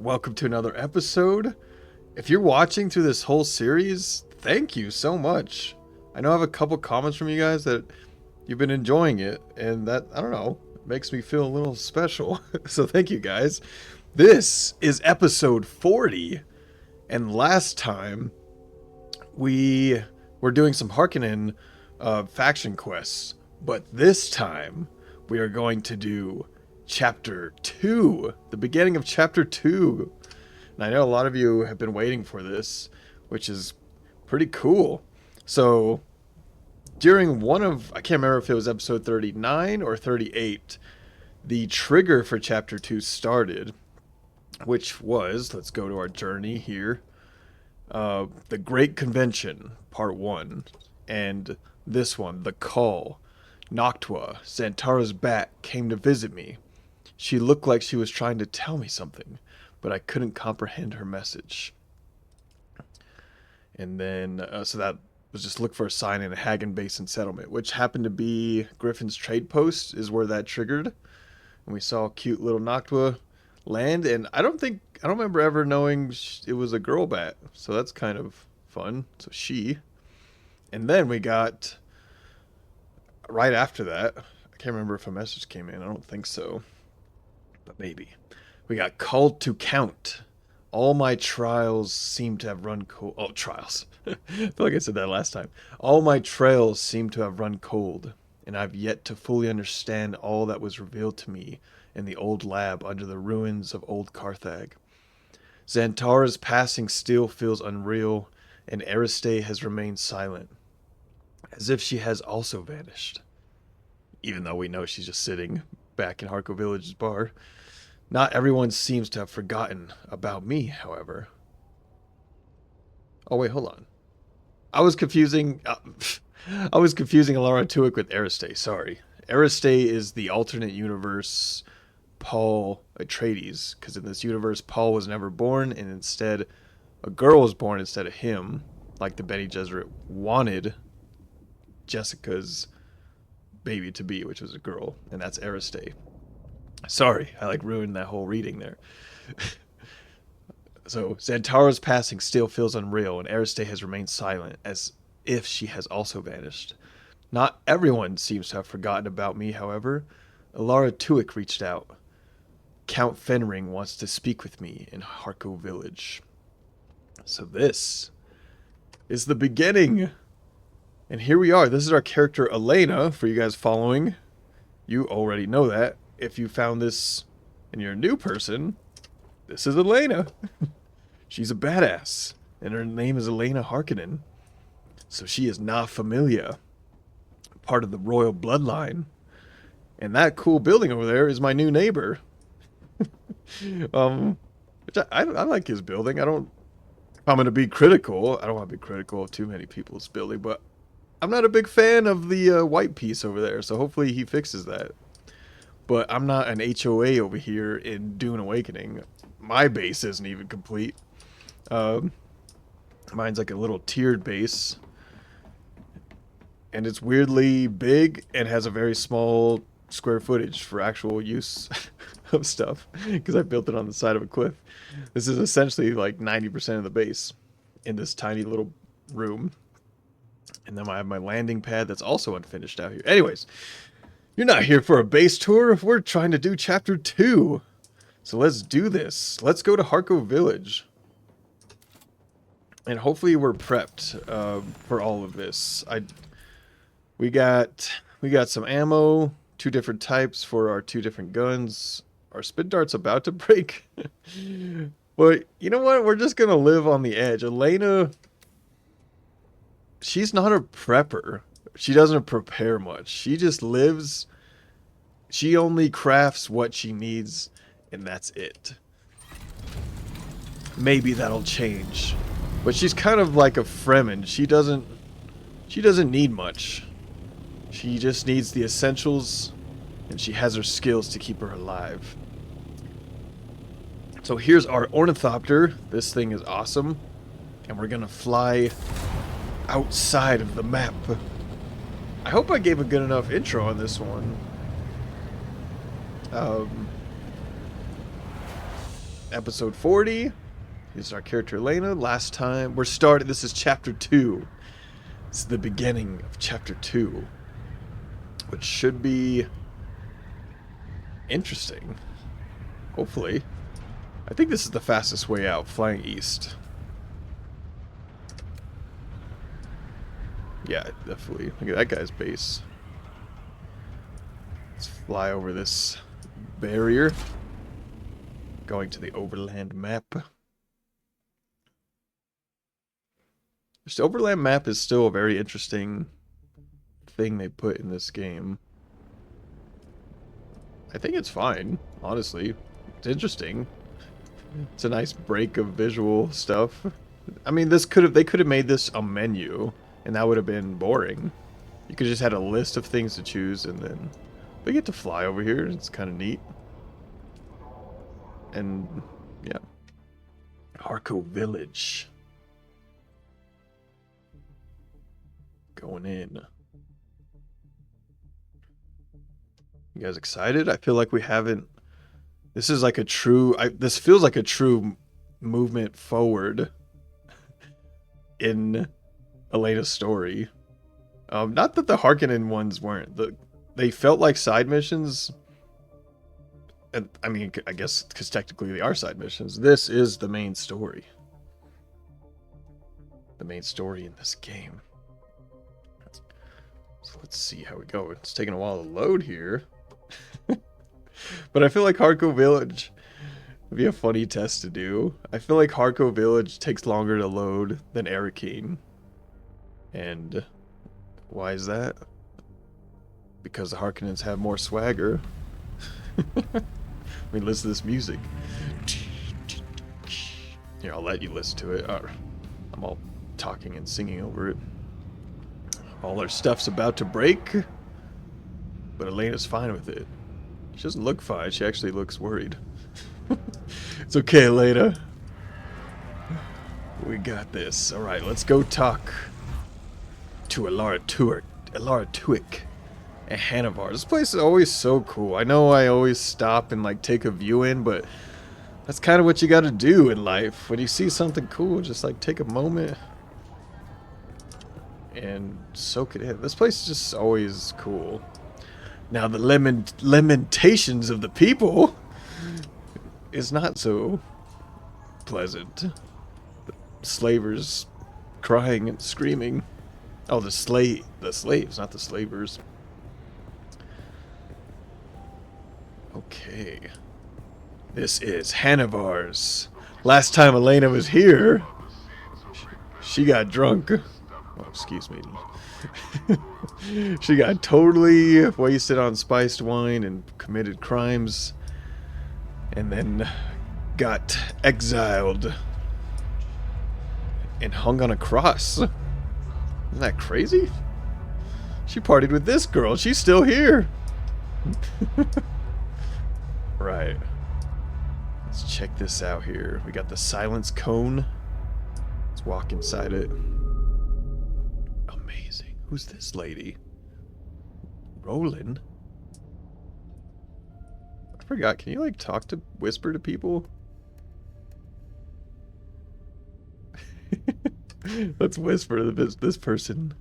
welcome to another episode. If you're watching through this whole series, thank you so much. I know I have a couple comments from you guys that you've been enjoying it, and that, I don't know, makes me feel a little special. So thank you guys. This is episode 40, and last time we were doing some Harkonnen faction quests, but this time we are going to do Chapter 2, the beginning of Chapter 2. And I know a lot of you have been waiting for this, which is pretty cool. So, during I can't remember if it was episode 39 or 38, the trigger for Chapter 2 started, which was, let's go to our journey here, the Great Convention, Part 1, and this one, The Call. Noctua, Xantara's bat, came to visit me. She looked like she was trying to tell me something, but I couldn't comprehend her message. And then, so that was just look for a sign in a Hagen Basin settlement, which happened to be Griffin's trade post, is where that triggered. And we saw cute little Noctua land, and I don't remember ever knowing it was a girl bat, so that's kind of fun. So she. And then we got, right after that, I can't remember if a message came in, I don't think so. But maybe. We got called to count. All my trials seem to have run cold. Oh, trials. I feel like I said that last time. All my trails seem to have run cold, and I've yet to fully understand all that was revealed to me in the old lab under the ruins of old Carthag. Xantara's passing still feels unreal, and Ariste has remained silent, as if she has also vanished. Even though we know she's just sitting back in Harko Village's bar. Not everyone seems to have forgotten about me, however. Oh wait, hold on. I was confusing Alara Tuick with Ariste, sorry. Ariste is the alternate universe Paul Atreides, because in this universe Paul was never born, and instead a girl was born instead of him, like the Bene Gesserit wanted Jessica's baby to be, which was a girl, and that's Ariste. Sorry, I ruined that whole reading there. So, Xantara's passing still feels unreal, and Ariste has remained silent, as if she has also vanished. Not everyone seems to have forgotten about me, however. Alara Tuick reached out. Count Fenring wants to speak with me in Harko Village. So this is the beginning. And here we are. This is our character Elena, for you guys following. You already know that. If you found this and you're a new person, this is Elena. She's a badass, and her name is Elena Harkonnen. So she is Na Familia, part of the royal bloodline. And that cool building over there is my new neighbor. Which I like his building. I'm going to be critical. I don't want to be critical of too many people's building, but I'm not a big fan of the white piece over there, so hopefully he fixes that. But I'm not an HOA over here in Dune Awakening. My base isn't even complete. Mine's like a little tiered base. And it's weirdly big and has a very small square footage for actual use of stuff. Because I built it on the side of a cliff. This is essentially like 90% of the base in this tiny little room. And then I have my landing pad that's also unfinished out here. Anyways, you're not here for a base tour. We're trying to do Chapter 2. So let's do this. Let's go to Harko Village. And hopefully we're prepped for all of this. We got some ammo, 2 different types for our 2 different guns. Our spin dart's about to break. But you know what? We're just going to live on the edge. Elena, she's not a prepper. She doesn't prepare much. She just lives. She only crafts what she needs, and that's it. Maybe that'll change. But she's kind of like a Fremen. She doesn't need much. She just needs the essentials, and she has her skills to keep her alive. So here's our ornithopter. This thing is awesome. And we're gonna fly outside of the map. I hope I gave a good enough intro on this one. episode 40. This is our character Elena. Last time we're started. This is chapter 2. This is the beginning of chapter 2, which should be interesting. Hopefully. I think this is the fastest way out, flying east. Yeah, definitely. Look at that guy's base. Let's fly over this barrier. Going to the overland map. This overland map is still a very interesting thing they put in this game. I think it's fine, honestly. It's interesting. It's a nice break of visual stuff. I mean, they could have made this a menu, and that would have been boring. You could just had a list of things to choose, and then we get to fly over here. It's kind of neat. And yeah, Harco Village. Going in. You guys excited? I feel like we haven't. This is like a true. This feels like a true movement forward in Elena's story. Not that the Harkonnen ones weren't. They felt like side missions. And I mean, I guess because technically they are side missions. This is the main story. The main story in this game. So let's see how we go. It's taking a while to load here. But I feel like Harco Village would be a funny test to do. I feel like Harco Village takes longer to load than Arakeen. And why is that? Because the Harkonnens have more swagger. I mean, listen to this music. Here, I'll let you listen to it. I'm all talking and singing over it. All our stuff's about to break, but Elena's fine with it. She doesn't look fine. She actually looks worried. It's okay, Elena. We got this. All right, let's go talk to Alara Tuick and Hanavar. This place is always so cool. I know I always stop and like take a view in, but that's kind of what you got to do in life. When you see something cool, just like take a moment and soak it in. This place is just always cool. Now the lamentations of the people is not so pleasant. The slavers crying and screaming. Oh, the slaves, not the slavers. Okay. This is Hanavar's. Last time Elena was here, she got drunk. Oh, excuse me. She got totally wasted on spiced wine and committed crimes. And then got exiled and hung on a cross. Isn't that crazy? She partied with this girl. She's still here. Right. Let's check this out here. We got the silence cone. Let's walk inside it. Amazing. Who's this lady? Roland? I forgot. Can you like talk to whisper to people? Let's whisper to this person.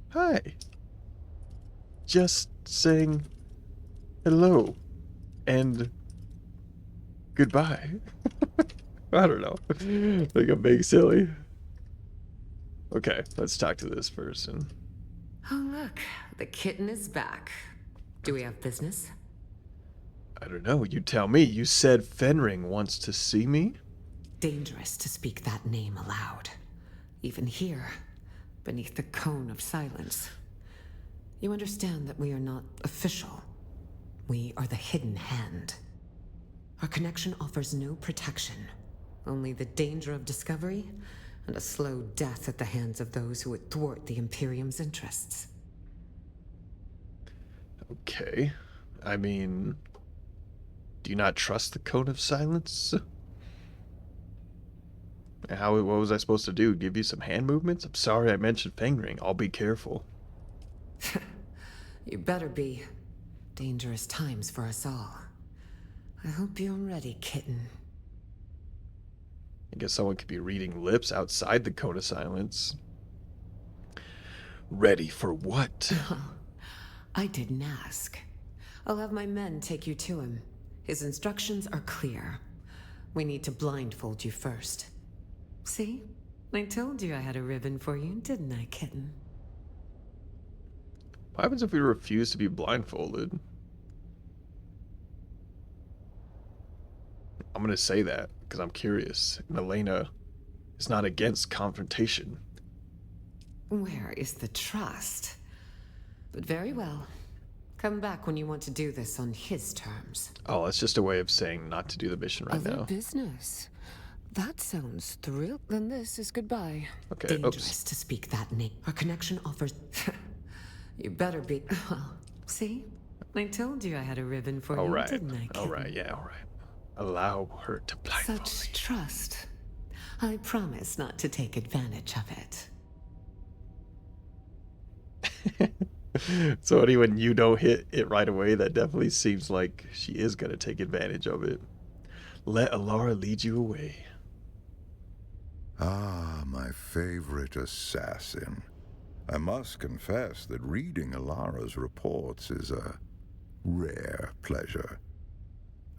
Hi. Just saying hello and goodbye. I don't know. Like I'm being silly. Okay, let's talk to this person. Oh look, the kitten is back. Do we have business? I don't know. You tell me. You said Fenring wants to see me? Dangerous to speak that name aloud. Even here, beneath the cone of silence. You understand that we are not official. We are the hidden hand. Our connection offers no protection. Only the danger of discovery and a slow death at the hands of those who would thwart the Imperium's interests. Okay. I mean, do you not trust the Cone of Silence? What was I supposed to do? Give you some hand movements? I'm sorry I mentioned Fenring. I'll be careful. You better be. Dangerous times for us all. I hope you're ready, kitten. I guess someone could be reading lips outside the cone of silence. Ready for what? I didn't ask. I'll have my men take you to him. His instructions are clear. We need to blindfold you first. See? I told you I had a ribbon for you, didn't I, kitten? What happens if we refuse to be blindfolded? I'm going to say that because I'm curious. And Elena is not against confrontation. Where is the trust? But very well. Come back when you want to do this on his terms. Oh, that's just a way of saying not to do the mission right Other now. business. That sounds thrilled. Then this is goodbye. Okay, Dangerous oops. to speak that name. Our connection offers... You better be... Well, see? I told you I had a ribbon for All you, right. didn't I, kitten? All right, yeah, all right. Allow her to blindfold Such trust. I promise not to take advantage of it. me. So Eddie, when you don't hit it right away, that definitely seems like she is going to take advantage of it. Let Alara lead you away. Ah, my favorite assassin. I must confess that reading Alara's reports is a rare pleasure.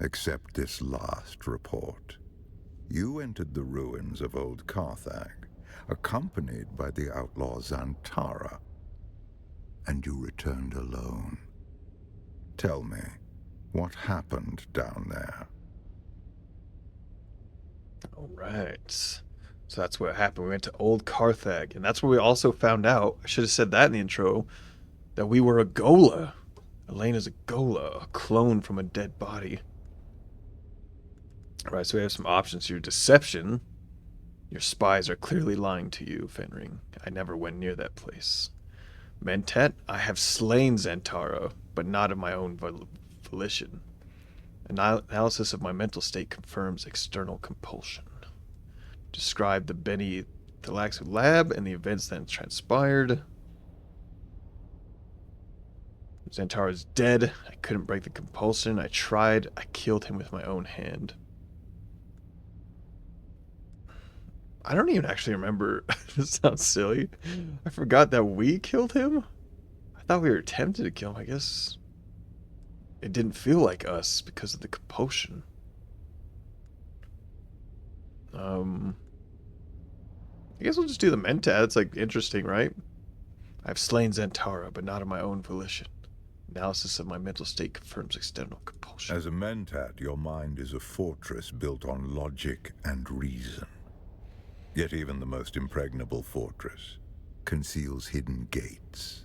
Except this last report. You entered the ruins of Old Carthage, accompanied by the outlaw Xantara, and you returned alone. Tell me, what happened down there? All right. So that's what happened. We went to Old Carthage, and that's where we also found out, I should have said that in the intro, that we were a Gola. Elena's a Gola, a clone from a dead body. All right, so we have some options here. Deception. Your spies are clearly lying to you, Fenring. I never went near that place. Mentat, I have slain Xantara, but not of my own volition. Analysis of my mental state confirms external compulsion. Describe the Benny Thalax lab and the events that transpired. Xantara's dead. I couldn't break the compulsion. I tried. I killed him with my own hand. I don't even actually remember. This sounds silly. I forgot that we killed him. I thought we were tempted to kill him. I guess it didn't feel like us because of the compulsion. I guess we'll just do the Mentat. It's like interesting, right? I've slain Xantara, but not of my own volition. Analysis of my mental state confirms external compulsion. As a Mentat, your mind is a fortress built on logic and reason. Yet even the most impregnable fortress conceals hidden gates.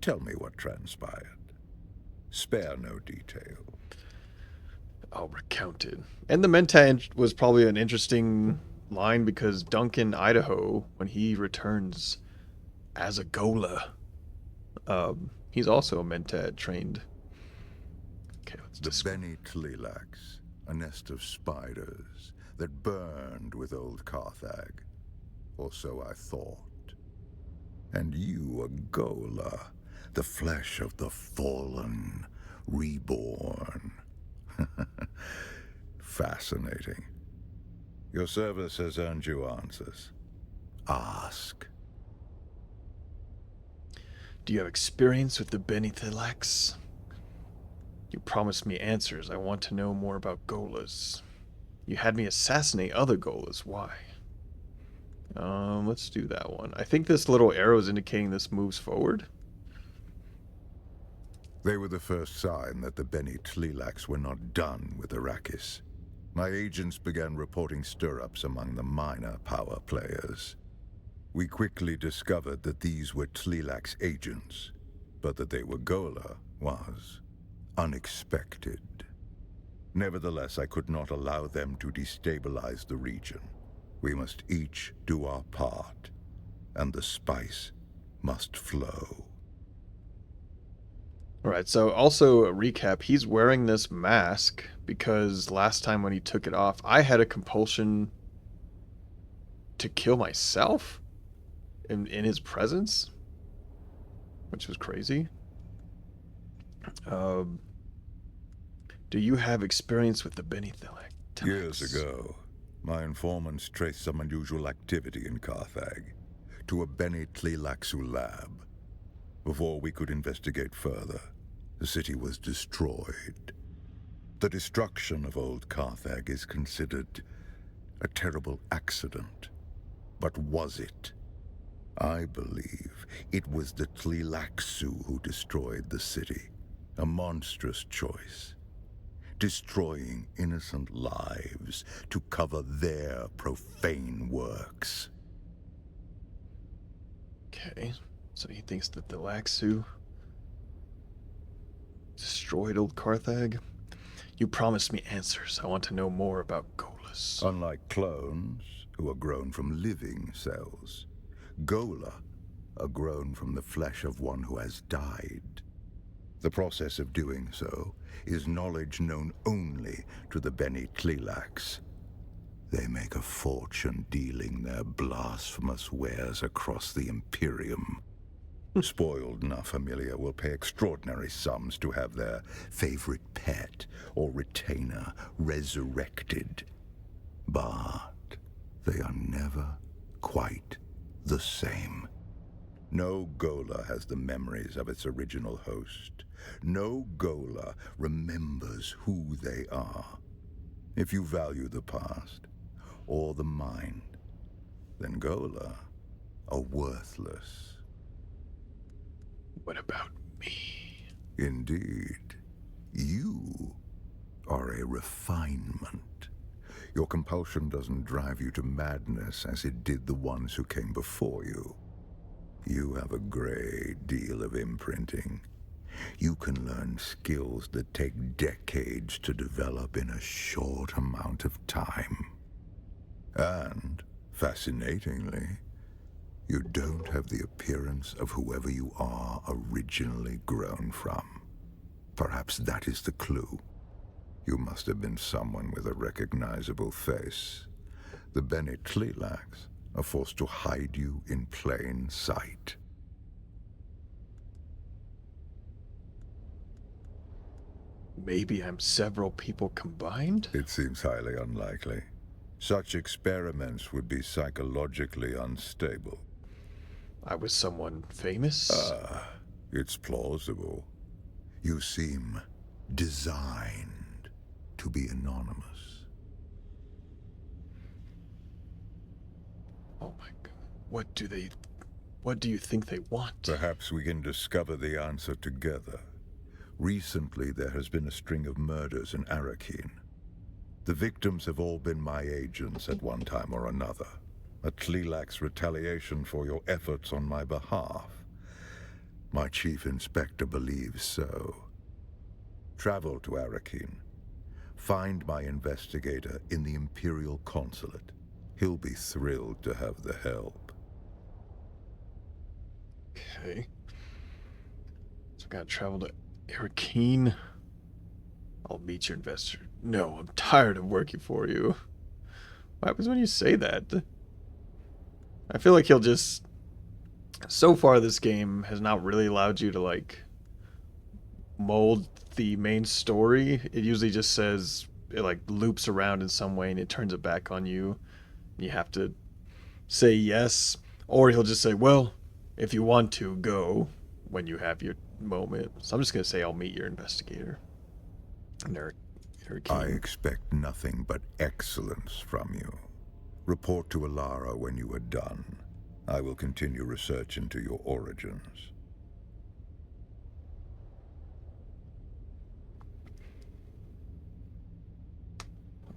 Tell me what transpired. Spare no detail. I'll recount it. And the Mentat was probably an interesting line because Duncan, Idaho, when he returns as a Gola, he's also a Mentat trained. Okay, let's The Benny Tlilax, a nest of spiders that burned with Old Carthage, or so I thought. And you, a Gola, the flesh of the fallen, reborn. Fascinating. Your service has earned you answers. Ask. Do you have experience with the Benny Thalax? You promised me answers. I want to know more about Golas. You had me assassinate other Golas. Why? Let's do that one. I think this little arrow is indicating this moves forward. They were the first sign that the Benny Tlilax were not done with Arrakis. My agents began reporting stir-ups among the minor power players. We quickly discovered that these were Tlilax agents, but that they were Gola was unexpected. Nevertheless, I could not allow them to destabilize the region. We must each do our part, and the spice must flow. Alright, so also a recap. He's wearing this mask because last time when he took it off, I had a compulsion to kill myself in his presence, which was crazy. Do you have experience with the Beni Tlilax? Years ago, my informants traced some unusual activity in Carthag to a Beni Tlilaxu lab. Before we could investigate further, the city was destroyed. The destruction of old Carthag is considered a terrible accident. But was it? I believe it was the Tlilaxu who destroyed the city. A monstrous choice. Destroying innocent lives to cover their profane works. Okay, so he thinks that the Laxu destroyed old Carthag? You promised me answers. I want to know more about Golas. Unlike clones, who are grown from living cells, Gola are grown from the flesh of one who has died. The process of doing so is knowledge known only to the Beni Tlilax. They make a fortune dealing their blasphemous wares across the Imperium. Spoiled Na Familia will pay extraordinary sums to have their favorite pet or retainer resurrected. But they are never quite the same. No Gola has the memories of its original host. No Gola remembers who they are. If you value the past or the mind, then Gola are worthless. What about me? Indeed, you are a refinement. Your compulsion doesn't drive you to madness as it did the ones who came before you. You have a great deal of imprinting. You can learn skills that take decades to develop in a short amount of time. And, fascinatingly, you don't have the appearance of whoever you are originally grown from. Perhaps that is the clue. You must have been someone with a recognizable face. The Beni Tlilax are forced to hide you in plain sight. Maybe I'm several people combined? It seems highly unlikely. Such experiments would be psychologically unstable. I was someone famous? It's plausible. You seem designed to be anonymous. Oh my god. What do you think they want? Perhaps we can discover the answer together. Recently, there has been a string of murders in Arakeen. The victims have all been my agents at one time or another. A Tlilax retaliation for your efforts on my behalf. My chief inspector believes so. Travel to Arakeen. Find my investigator in the Imperial Consulate. He'll be thrilled to have the help. Okay. So I gotta travel to Arakeen. I'll meet your investor. No, I'm tired of working for you. What happens when you say that? I feel like he'll just... So far, this game has not really allowed you to, like, mold the main story. It usually just says, it, like, loops around in some way and it turns it back on you. You have to say yes. Or he'll just say, well, if you want to, go when you have your moment. So I'm just going to say I'll meet your investigator. I expect nothing but excellence from you. Report to Alara when you are done. I will continue research into your origins.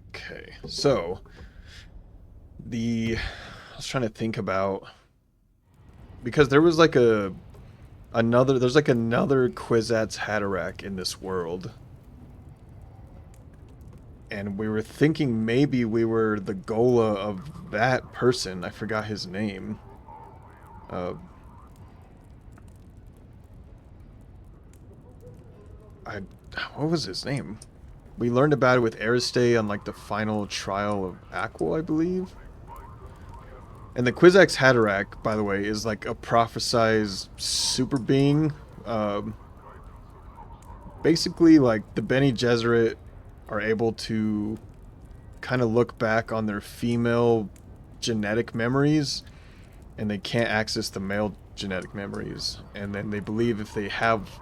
Okay, so I was trying to think about, because there was like another Kwisatz Haderach in this world. And we were thinking maybe we were the Gola of that person. I forgot his name. What was his name? We learned about it with Aristay on like the final trial of Aquil, I believe. And the Kwisatz Haderach, by the way, is like a prophesized super being. Basically, like the Bene Gesserit are able to kind of look back on their female genetic memories, and they can't access the male genetic memories. And then they believe if they have,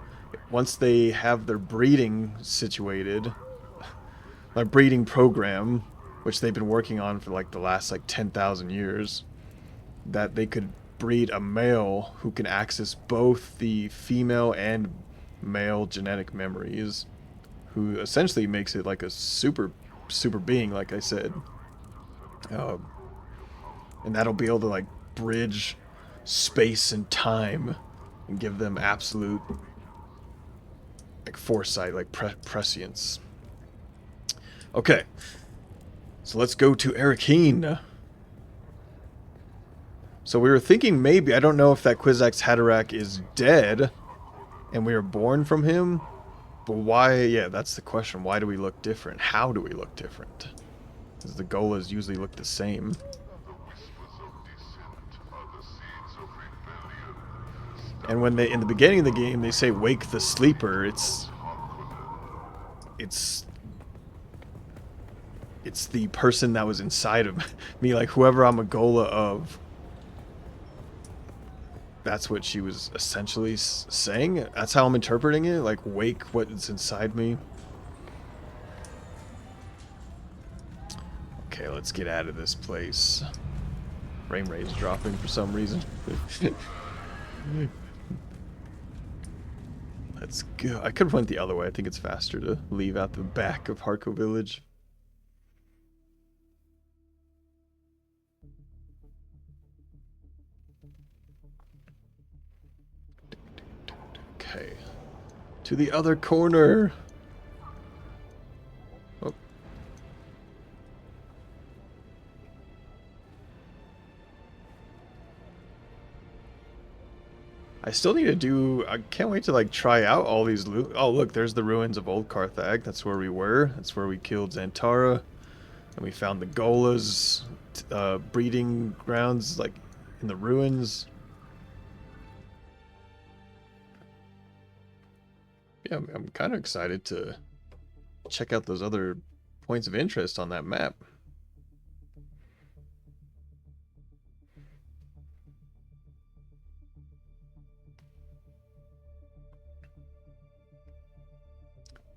once they have their breeding situated, a breeding program, which they've been working on for like the last like 10,000 years, that they could breed a male who can access both the female and male genetic memories, who essentially makes it like a super being, like I said. And that'll be able to like bridge space and time and give them absolute like foresight, like prescience. Okay, so let's go to Erikeen. So we were thinking maybe, I don't know if that Kwisatz Haderach is dead and we were born from him, but why? Yeah, that's the question. Why do we look different? How do we look different? Because the Golas usually look the same. And when they, in the beginning of the game, they say wake the sleeper, it's the person that was inside of me, like whoever I'm a Gola of. That's what she was essentially saying. That's how I'm interpreting it, like wake what's inside me. Okay, let's get out of this place. Frame rate is dropping for some reason. Let's go. I could have went the other way. I think it's faster to leave out the back of Harko Village. Okay. To the other corner. Oh. I still need to do... I can't wait to, like, try out all these... Oh, look, there's the ruins of Old Carthage. That's where we were. That's where we killed Xantara. And we found the Golas breeding grounds, like, in the ruins. Yeah, I'm kind of excited to check out those other points of interest on that map.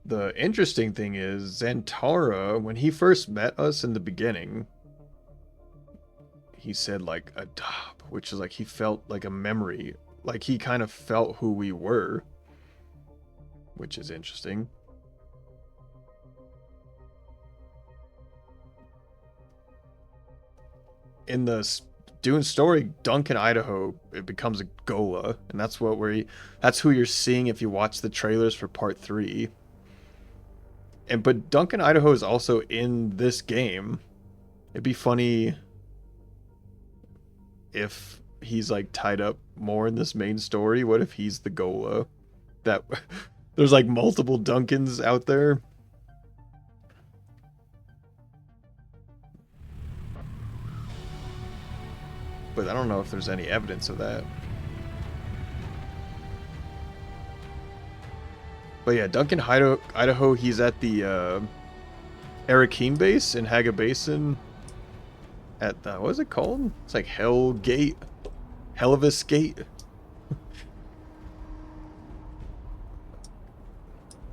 The interesting thing is, Xantara, when he first met us in the beginning, he said, like, Adab, which is like he felt like a memory. Like, he kind of felt who we were, which is interesting. In the Dune story, Duncan Idaho, it becomes a Gola, and that's what that's who you're seeing if you watch the trailers for part 3. But Duncan Idaho is also in this game. It'd be funny if he's like tied up more in this main story. What if he's the Gola? That there's like multiple Duncans out there. But I don't know if there's any evidence of that. But yeah, Duncan Idaho, he's at the Erikeen base in Haga Basin. At the, what is it called? It's like Hell Gate. Hellevis Gate.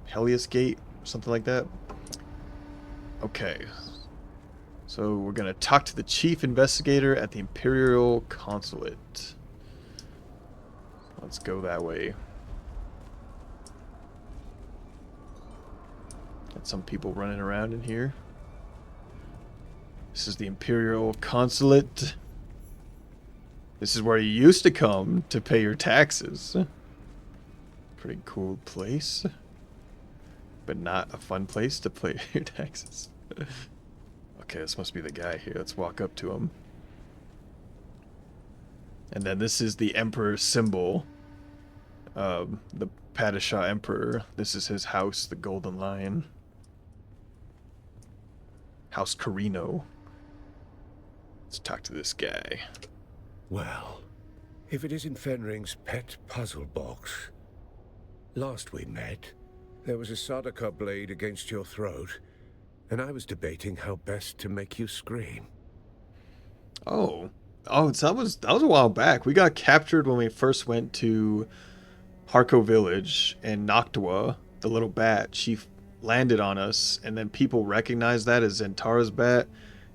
Helios Gate, something like that. Okay. So we're going to talk to the chief investigator at the Imperial Consulate. Let's go that way. Got some people running around in here. This is the Imperial Consulate. This is where you used to come to pay your taxes. Pretty cool place. But not a fun place to pay your taxes. Okay, this must be the guy here. Let's walk up to him. And then this is the Emperor's symbol. The Padishah Emperor. This is his house, the Golden Lion. House Carino. Let's talk to this guy. Well, if it isn't Fenring's pet puzzle box. Last we met, there was a Sardaukar blade against your throat, And I was debating how best to make you scream. Oh. Oh, so that was a while back. We got captured when we first went to Harko Village, and Noctua, the little bat, she landed on us, and then people recognized that as Zentara's bat,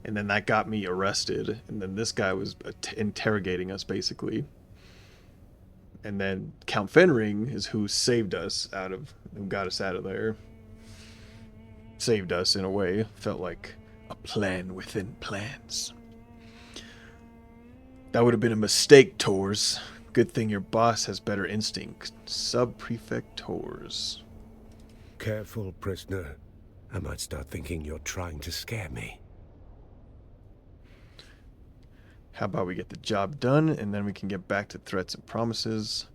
and then that got me arrested, and then this guy was interrogating us, basically. And then Count Fenring is who saved us who got us out of there. Saved us in a way. Felt like a plan within plans. That would have been a mistake, Tors. Good thing your boss has better instinct. Sub-Prefect Tors. Careful, prisoner. I might start thinking you're trying to scare me. How about we get the job done, and then we can get back to threats and promises.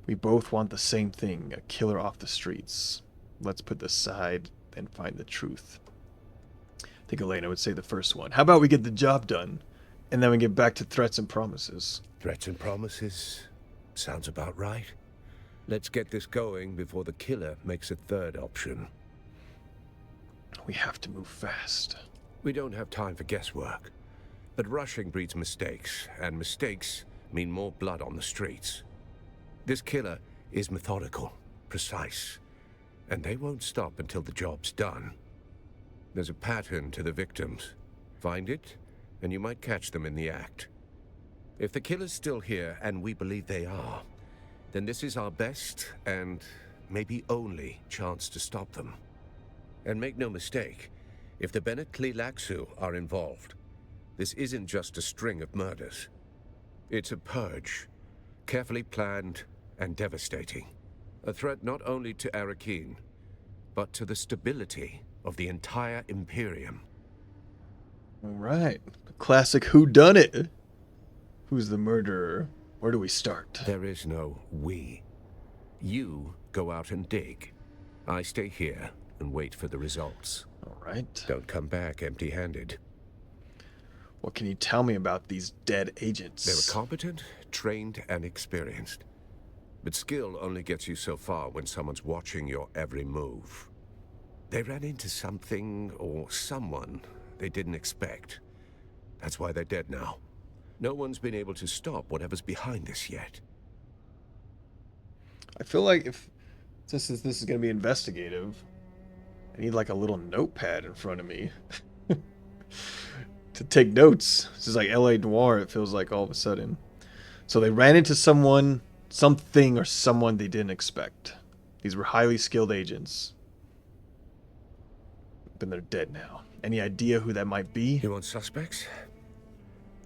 We both want the same thing, a killer off the streets. Let's put this aside and find the truth. I think Elena would say the first one. How about we get the job done, and then we get back to threats and promises. Threats and promises? Sounds about right. Let's get this going before the killer makes a third option. We have to move fast. We don't have time for guesswork. But rushing breeds mistakes, and mistakes mean more blood on the streets. This killer is methodical, precise, and they won't stop until the job's done. There's a pattern to the victims. Find it, and you might catch them in the act. If the killer's still here, and we believe they are, then this is our best, and maybe only, chance to stop them. And make no mistake, if the Bene Tleilaxu are involved, this isn't just a string of murders. It's a purge, carefully planned and devastating. A threat not only to Arakeen, but to the stability of the entire Imperium. All right. Classic whodunit. Who's the murderer? Where do we start? There is no we. You go out and dig. I stay here and wait for the results. All right. Don't come back empty-handed. What can you tell me about these dead agents? They were competent, trained, and experienced. But skill only gets you so far when someone's watching your every move. They ran into something or someone they didn't expect. That's why they're dead now. No one's been able to stop whatever's behind this yet. I feel like if this is going to be investigative, I need like a little notepad in front of me to take notes. This is like LA Noire, it feels like all of a sudden. So they ran into someone, something, or someone they didn't expect. These were highly skilled agents. But they're dead now. Any idea who that might be? You want suspects?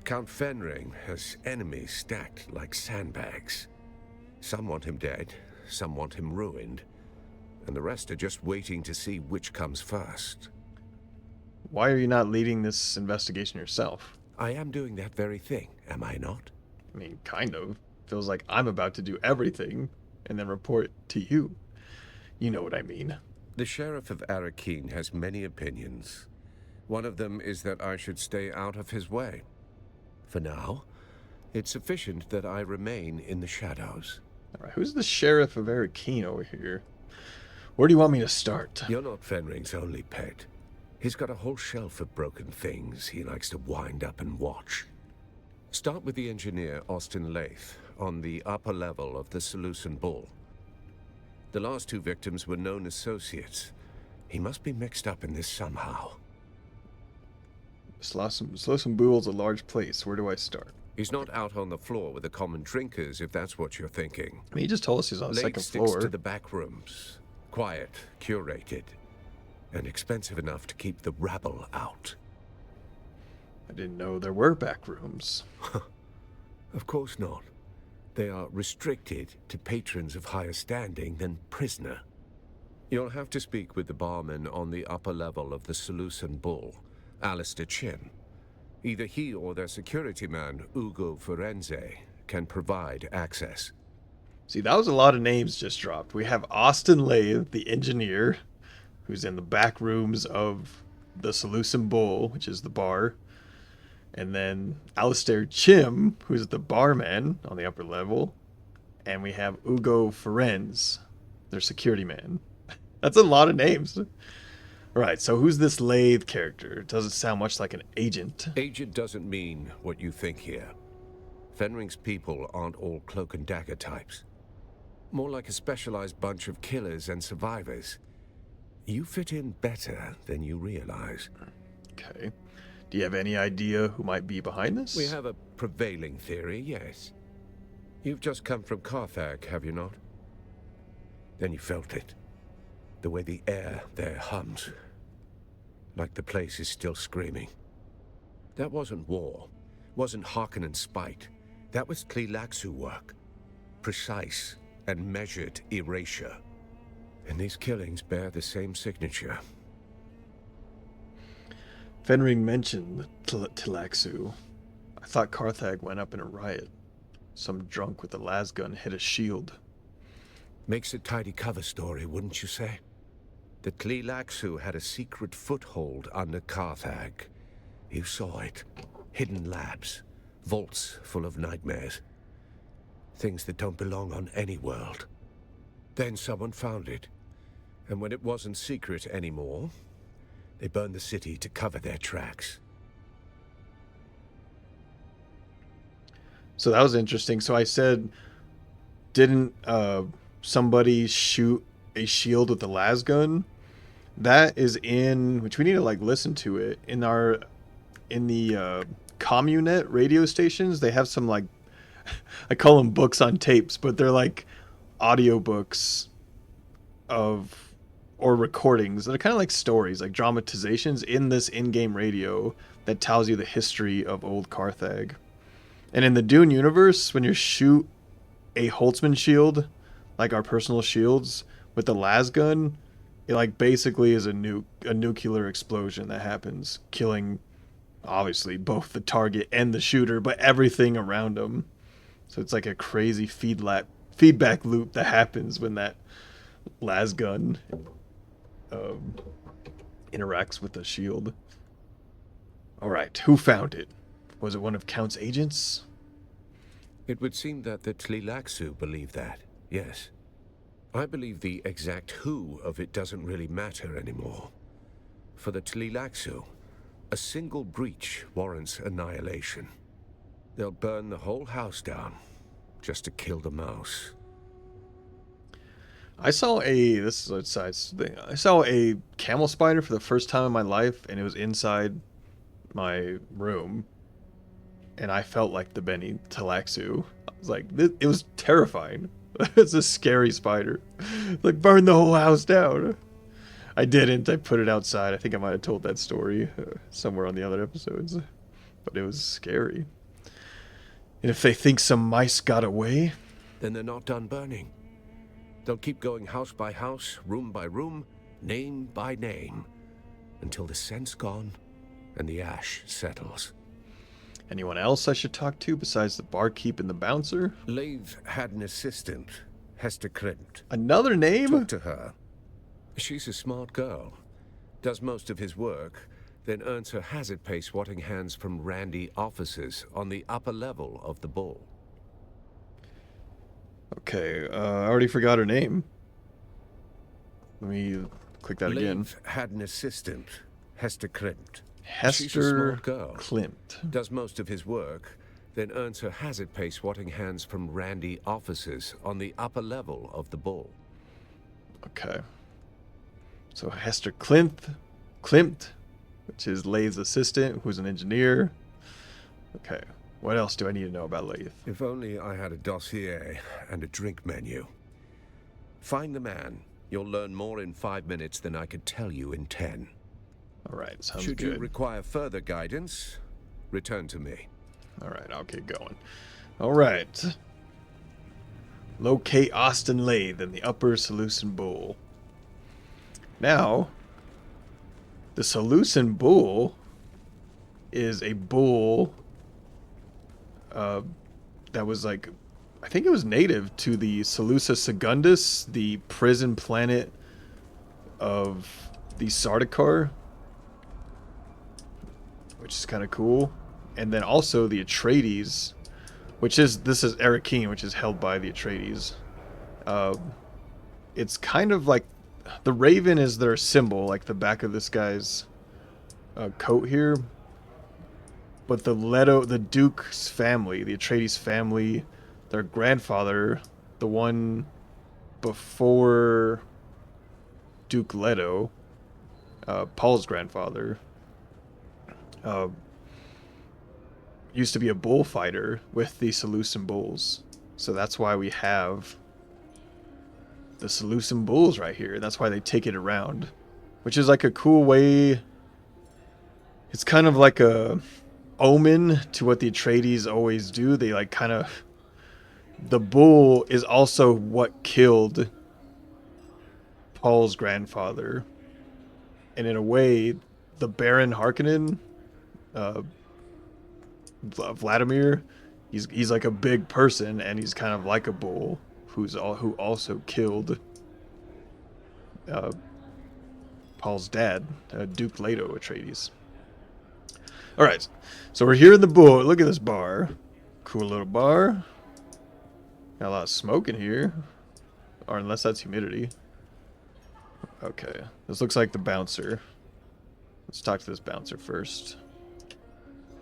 Count Fenring has enemies stacked like sandbags. Some want him dead, some want him ruined, and the rest are just waiting to see which comes first. Why are you not leading this investigation yourself? I am doing that very thing, am I not? I mean, kind of. Feels like I'm about to do everything and then report to you. You know what I mean. The Sheriff of Arakeen has many opinions. One of them is that I should stay out of his way. For now, it's sufficient that I remain in the shadows. All right, who's the Sheriff of Arakeen over here? Where do you want me to start? You're not Fenring's only pet. He's got a whole shelf of broken things he likes to wind up and watch. Start with the engineer, Austin Lath, on the upper level of the Seleucid Bull. The last two victims were known associates. He must be mixed up in this somehow. Seleucid Bull's a large place. Where do I start? He's not out on the floor with the common drinkers, if that's what you're thinking. I mean, he just told us he's on the second sticks floor. To the back rooms. Quiet, curated, and expensive enough to keep the rabble out. I didn't know there were back rooms. Of course not. They are restricted to patrons of higher standing than prisoner. You'll have to speak with the barman on the upper level of the Seleucid Bull, Alistair Chin. Either he or their security man, Ugo Forense, can provide access. See, that was a lot of names just dropped. We have Austin Lathe, the engineer, who's in the back rooms of the Seleucid Bull, which is the bar. And then Alistair Chim, who's the barman on the upper level. And we have Ugo Ferenz, their security man. That's a lot of names. Right, so who's this Lathe character? It doesn't sound much like an agent. Agent doesn't mean what you think here. Fenring's people aren't all cloak and dagger types. More like a specialized bunch of killers and survivors. You fit in better than you realize. Okay. Do you have any idea who might be behind this? We have a prevailing theory, yes. You've just come from Carthag, have you not? Then you felt it. The way the air there hums. Like the place is still screaming. That wasn't war. Wasn't Harkonnen's spite. That was Tleilaxu work. Precise and measured erasure. And these killings bear the same signature. Fenring mentioned Tleilaxu. I thought Carthag went up in a riot. Some drunk with a lasgun hit a shield. Makes a tidy cover story, wouldn't you say? The Tleilaxu had a secret foothold under Carthag. You saw it. Hidden labs. Vaults full of nightmares. Things that don't belong on any world. Then someone found it. And when it wasn't secret anymore, they burned the city to cover their tracks. So that was interesting. So I said, didn't somebody shoot a shield with a lasgun? That is in, which we need to like listen to it in the communet radio stations. They have some like, I call them books on tapes, but they're like audio books or recordings that are kind of like stories, like dramatizations in this in-game radio that tells you the history of old Carthag. And in the Dune universe, when you shoot a Holtzman shield, like our personal shields, with the lasgun, it like basically is a nuclear explosion that happens, killing obviously both the target and the shooter, but everything around them. So it's like a crazy feedback loop that happens when that lasgun interacts with the shield. All right, who found it? Was it one of Count's agents? It would seem that the Tleilaxu believe that, yes. I believe the exact who of it doesn't really matter anymore. For the Tleilaxu, a single breach warrants annihilation. They'll burn the whole house down just to kill the mouse. I saw a camel spider for the first time in my life, and it was inside my room, and I felt like the Bene Tleilaxu. I was like, it was terrifying. It's a scary spider. Like, burn the whole house down. I didn't. I put it outside. I think I might have told that story somewhere on the other episodes, but it was scary. And if they think some mice got away, then they're not done burning. They'll keep going house by house, room by room, name by name, until the scent's gone and the ash settles. Anyone else I should talk to besides the barkeep and the bouncer? Lathe had an assistant, Hester Klimt. Another name? Talk to her. She's a smart girl. Does most of his work, then earns her hazard pay swatting hands from randy officers on the upper level of the Bull. Okay, I already forgot her name. Let me click that again. Lathe had an assistant, Hester Klimt. Hester She's a smart girl. Klimt. Does most of his work, then earns her hazard pay swatting hands from randy officers on the upper level of the Bull. Okay. So Hester Klimt, which is Lathe's assistant, who's an engineer. Okay. What else do I need to know about Lathe? If only I had a dossier and a drink menu. Find the man. You'll learn more in 5 minutes than I could tell you in 10. All right, sounds Should good. you require further guidance, return to me. All right, I'll get going. All right. Locate Austin Lathe in the Upper Seleucid Bull. Now, the Seleucid Bull is a bull that was like, I think it was native to the Seleucia Secundus, the prison planet of the Sardaukar, which is kind of cool. And then also the Atreides, this is Arakeen, which is held by the Atreides. It's kind of like the raven is their symbol, like the back of this guy's coat here. But the Duke's family, the Atreides family, their grandfather, the one before Duke Leto, Paul's grandfather, used to be a bullfighter with the Seleucid bulls. So that's why we have the Seleucid bulls right here. That's why they take it around, which is like a cool way. It's kind of like a omen to what the Atreides always do. They like kind of, the bull is also what killed Paul's grandfather, and in a way the Baron Harkonnen, Vladimir, he's like a big person, and he's kind of like a bull who also killed Paul's dad, Duke Leto Atreides. All right, so we're here in the bull. Look at this bar, cool little bar. Got a lot of smoke in here, or unless that's humidity. Okay, this looks like the bouncer. Let's talk to this bouncer first.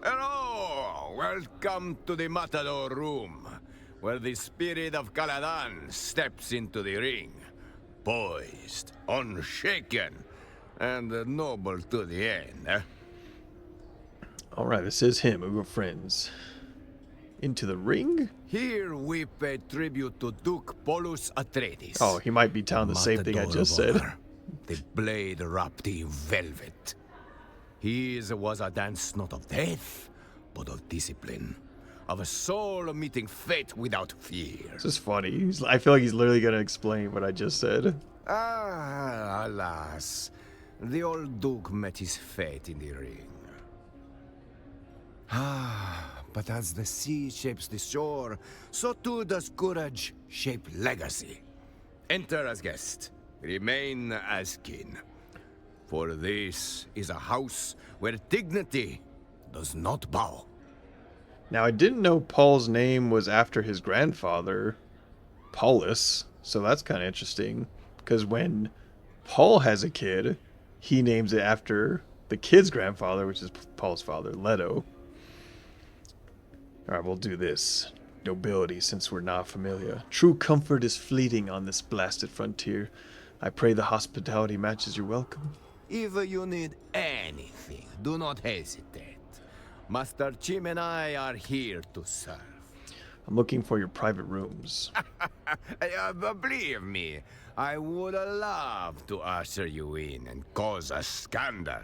Hello! Welcome to the Matador Room, where the spirit of Caladan steps into the ring, poised, unshaken, and noble to the end. Alright, this is him. We were friends. Into the ring? Here we pay tribute to Duke Polus Atreides. Oh, he might be telling the same thing I just said. The blade wrapped in velvet. His was a dance not of death, but of discipline. Of a soul meeting fate without fear. This is funny. I feel like he's literally going to explain what I just said. Ah, alas. The old Duke met his fate in the ring. Ah, but as the sea shapes the shore, so too does courage shape legacy. Enter as guest, remain as kin. For this is a house where dignity does not bow. Now, I didn't know Paul's name was after his grandfather, Paulus, so that's kind of interesting, because when Paul has a kid, he names it after the kid's grandfather, which is Paul's father, Leto. Alright, we'll do this. Nobility, since we're not familiar. True comfort is fleeting on this blasted frontier. I pray the hospitality matches your welcome. If you need anything, do not hesitate. Master Chim and I are here to serve. I'm looking for your private rooms. Believe me, I would love to usher you in and cause a scandal.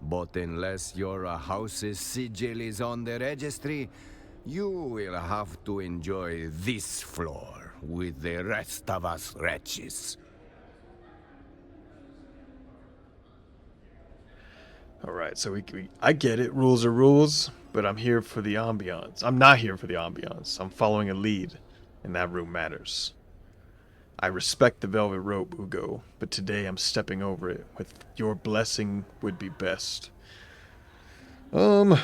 But unless your house's sigil is on the registry, you will have to enjoy this floor with the rest of us wretches. Alright, so I get it. Rules are rules, but I'm here for the ambiance. I'm not here for the ambiance. I'm following a lead, and that room matters. I respect the velvet rope, Ugo, but today I'm stepping over it. With your blessing would be best. The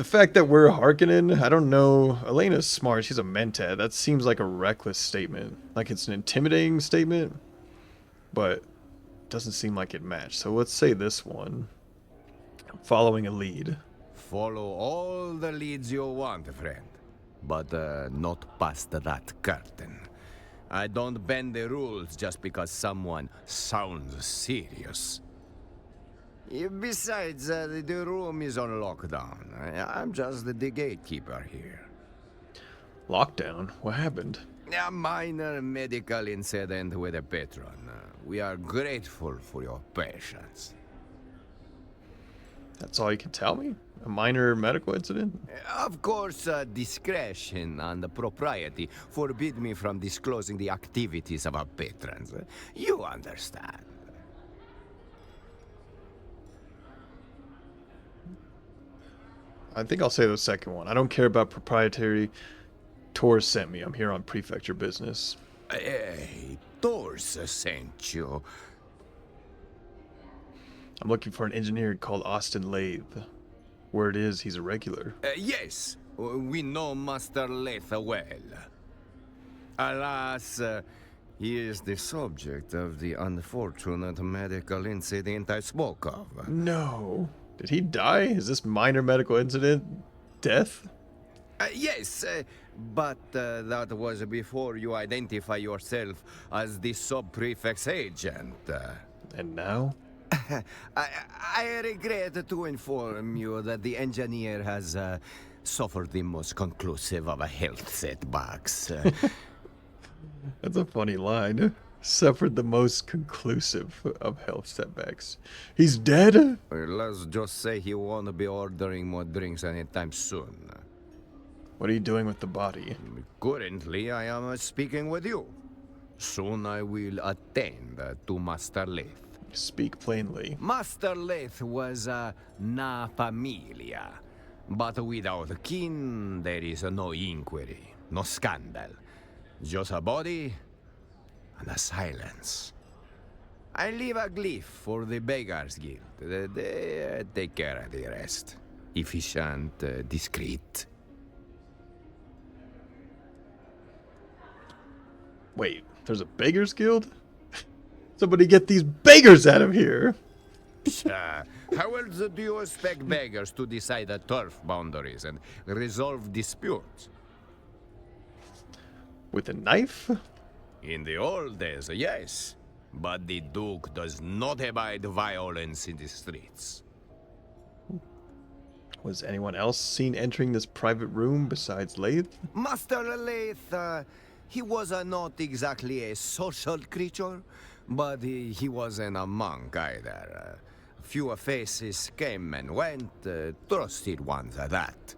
fact that we're Harkonnen, I don't know. Elena's smart. She's a Mentat. That seems like a reckless statement. Like it's an intimidating statement, but it doesn't seem like it matched. So let's say this one. Following a lead. Follow all the leads you want, friend. But not past that curtain. I don't bend the rules just because someone sounds serious. Besides, the room is on lockdown. I'm just the gatekeeper here. Lockdown? What happened? A minor medical incident with a patron. We are grateful for your patience. That's all you can tell me? A minor medical incident? Of course, discretion and propriety forbid me from disclosing the activities of our patrons. You understand. I think I'll say the second one. I don't care about proprietary. Tor sent me. I'm here on prefecture business. Hey, Thor's sent you. I'm looking for an engineer called Austin Lathe. Word is, he's a regular. Yes, we know Master Lathe well. Alas, He is the subject of the unfortunate medical incident I spoke of. No. Did he die? Is this minor medical incident death? Yes, but that was before you identify yourself as the sub-prefect's agent. And now? I regret to inform you that the engineer has suffered the most conclusive of health setbacks. That's a funny line. Suffered the most conclusive of health setbacks. He's dead? Let's just say he won't be ordering more drinks anytime soon. What are you doing with the body? Currently, I am speaking with you. Soon I will attend to Master Leith. Speak plainly. Master Leith was na familia. But without kin, there is no inquiry, no scandal. Just a body and a silence. I leave a glyph for the Beggars Guild. They take care of the rest. Efficient, discreet. Wait, there's a beggars guild? Somebody get these beggars out of here! How else do you expect beggars to decide the turf boundaries and resolve disputes? With a knife? In the old days, yes. But the Duke does not abide violence in the streets. Was anyone else seen entering this private room besides Leith? Master Leith, he was not exactly a social creature, but he wasn't a monk either. Few faces came and went, trusted ones at that.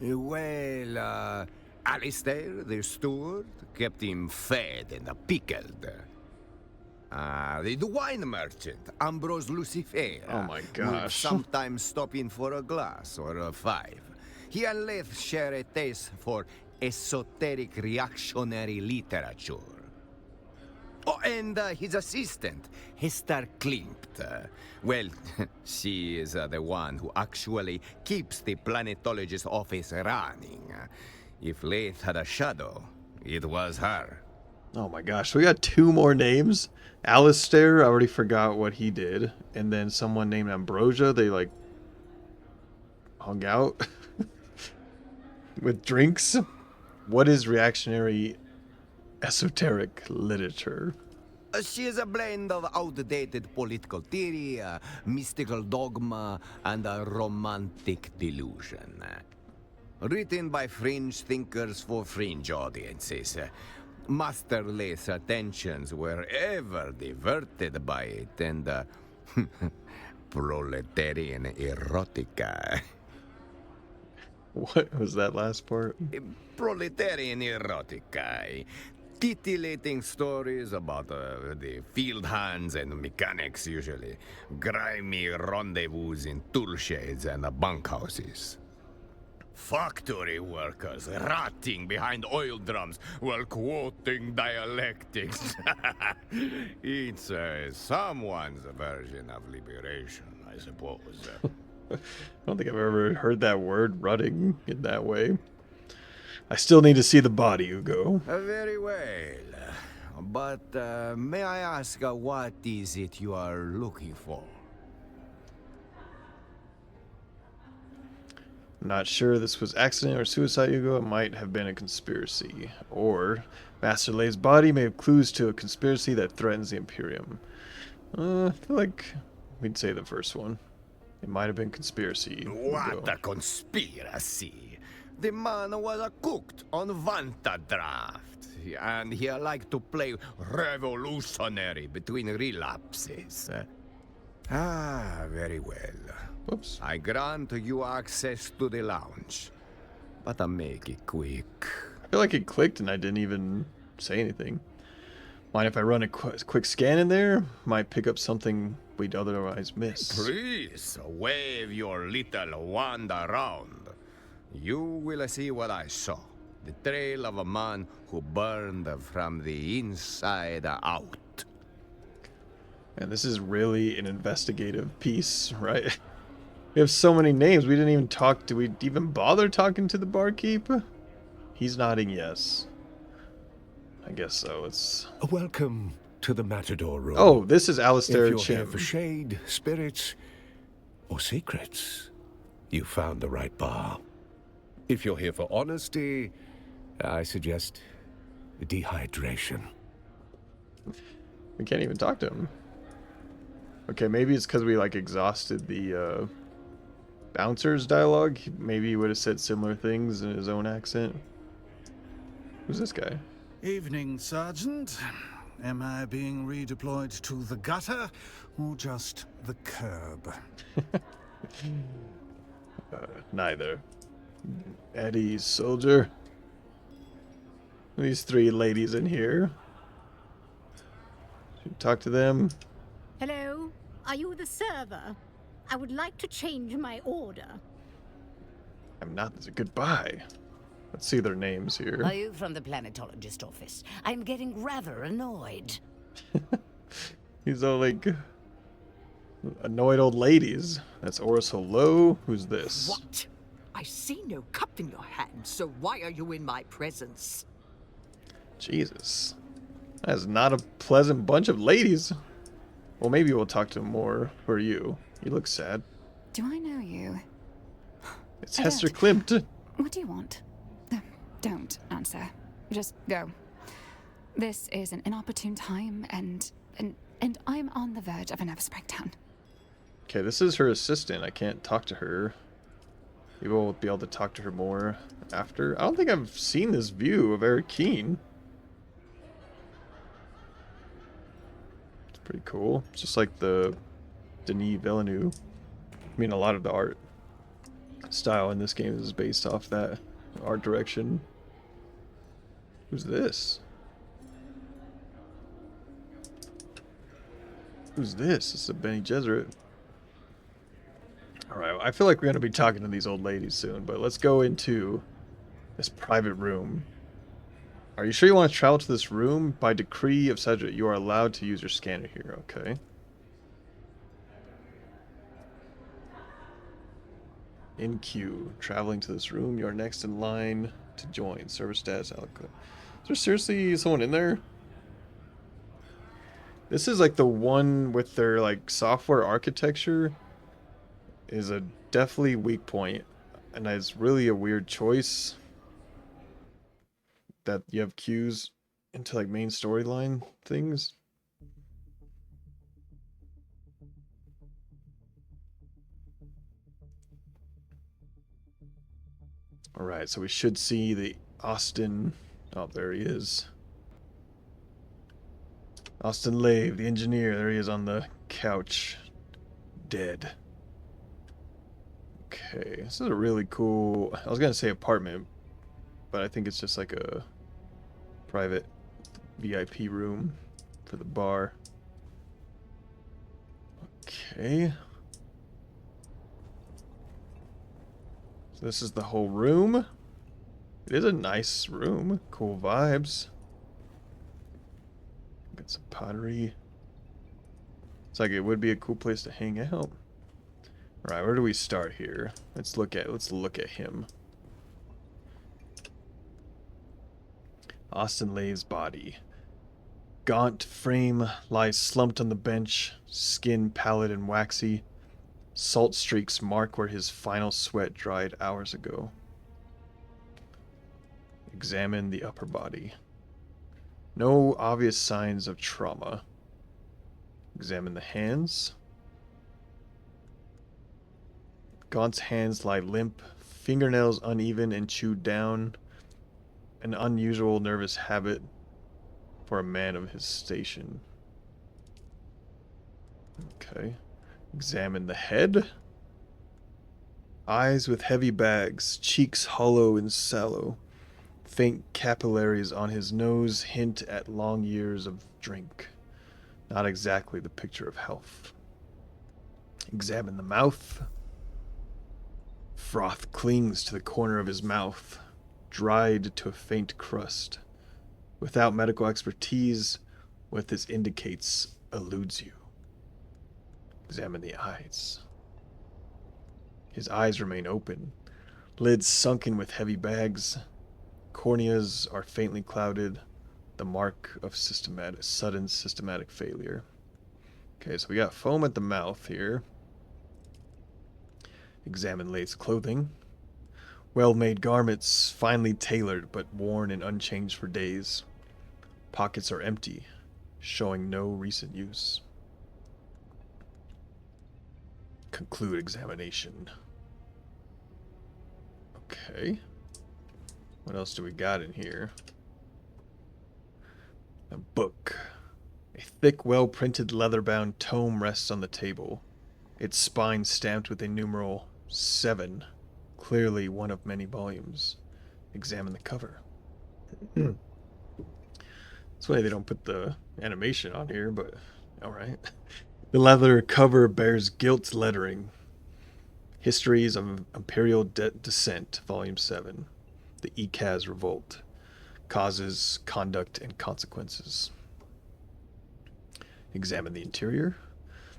Well, Alistair, the steward, kept him fed and pickled. The wine merchant, Ambrose Lucifer, Oh my would gosh. sometimes stop in for a glass or a five. He and Leith share a taste for esoteric reactionary literature. Oh, and his assistant, Hester Klimt. Well, she is the one who actually keeps the planetologist office running. If Leith had a shadow, it was her. Oh my gosh, so we got two more names. Alistair, I already forgot what he did. And then someone named Ambrosia, they like hung out with drinks. What is reactionary esoteric literature? She is a blend of outdated political theory, mystical dogma, and a romantic delusion. Written by fringe thinkers for fringe audiences. Master Leith's attentions were ever diverted by it, and proletarian erotica. What was that last part? Proletarian erotica. Titillating stories about the field hands and mechanics, usually. Grimy rendezvous in tool sheds and bunkhouses. Factory workers rotting behind oil drums while quoting dialectics. It's someone's version of liberation, I suppose. I don't think I've ever heard that word, rutting, in that way. I still need to see the body, Hugo. Very well. But may I ask what is it you are looking for? Not sure this was accident or suicide, Hugo. It might have been a conspiracy. Or Master Leigh's body may have clues to a conspiracy that threatens the Imperium. I feel like we'd say the first one. It might have been conspiracy. What Hugo. a conspiracy! The man was cooked on Vanta draft, and he liked to play revolutionary between relapses. Very well. Whoops. I grant you access to the lounge, but I make it quick. I feel like it clicked and I didn't even say anything. Mind if I run a quick scan in there? Might pick up something we'd otherwise miss. Please, wave your little wand around. You will see what I saw. The trail of a man who burned from the inside out. And this is really an investigative piece, right? We have so many names. We didn't even talk. Do we even bother talking to the barkeep? He's nodding yes. I guess so. It's... Welcome to the Matador Room. Oh, this is If Alistair you're here Chim. for shade, spirits, or secrets, you found the right bar. If you're here for honesty, I suggest dehydration. We can't even talk to him. Okay, maybe it's because we, like, exhausted the, bouncer's dialogue. Maybe he would have said similar things in his own accent. Who's this guy? Evening, Sergeant. Am I being redeployed to the gutter or just the curb? Neither. Eddie, soldier. These three ladies in here. Should we talk to them? Hello? Are you the server? I would like to change my order. I'm not. That's a goodbye. Let's see their names here. Are you from the planetologist office? I'm getting rather annoyed. These are like annoyed old ladies. That's Orso Low. Who's this? What? I see no cup in your hand, so why are you in my presence? Jesus. That's not a pleasant bunch of ladies. Well, maybe we'll talk to them more. Who are you? You look sad. Do I know you? It's I Hester don't. Klimt. What do you want? Don't answer. Just go. This is an inopportune time, and I'm on the verge of a nervous breakdown. Okay, this is her assistant. I can't talk to her. Maybe we'll be able to talk to her more after. I don't think I've seen this view of Eric Keane. It's pretty cool. It's just like the Denis Villeneuve. I mean, a lot of the art style in this game is based off that art direction. Who's this? Who's this? This is a Benny Gesserit. Alright, I feel like we're going to be talking to these old ladies soon, but let's go into this private room. Are you sure you want to travel to this room? By decree of Cedric, you are allowed to use your scanner here, okay? In queue. Traveling to this room, you are next in line to join. Server status allocated. Is there seriously someone in there? This is like the one with their like software architecture is a definitely weak point, and it's really a weird choice that you have queues into like main storyline things. Alright, so we should see the Austin. Oh, there he is. Austin Lave, the engineer. There he is on the couch. Dead. Okay, this is a really cool... I was going to say apartment, but I think it's just like a private VIP room for the bar. Okay. So this is the whole room. It is a nice room. Cool vibes. Got some pottery. It's like it would be a cool place to hang out. Alright, where do we start here? Let's look at him. Austin Lave's body. Gaunt frame lies slumped on the bench, skin pallid and waxy. Salt streaks mark where his final sweat dried hours ago. Examine the upper body. No obvious signs of trauma. Examine the hands. Gaunt's hands lie limp, fingernails uneven and chewed down. An unusual nervous habit for a man of his station. Okay. Examine the head. Eyes with heavy bags, cheeks hollow and sallow. Faint capillaries on his nose hint at long years of drink. Not exactly the picture of health. Examine the mouth. Froth clings to the corner of his mouth, dried to a faint crust. Without medical expertise, what this indicates eludes you. Examine the eyes. His eyes remain open, lids sunken with heavy bags. Corneas are faintly clouded. the mark of sudden systematic failure. Okay, so we got foam at the mouth here. Examine Late's clothing. Well-made garments, finely tailored but worn and unchanged for days. Pockets are empty, showing no recent use. Conclude examination. Okay. What else do we got in here? A book. A thick, well-printed, leather-bound tome rests on the table, its spine stamped with a numeral 7, clearly one of many volumes. Examine the cover. That's why they don't put the animation on here, but alright. The leather cover bears gilt lettering. Histories of Imperial Descent, Volume 7. The Ekaz Revolt. Causes, Conduct, and Consequences. Examine the interior.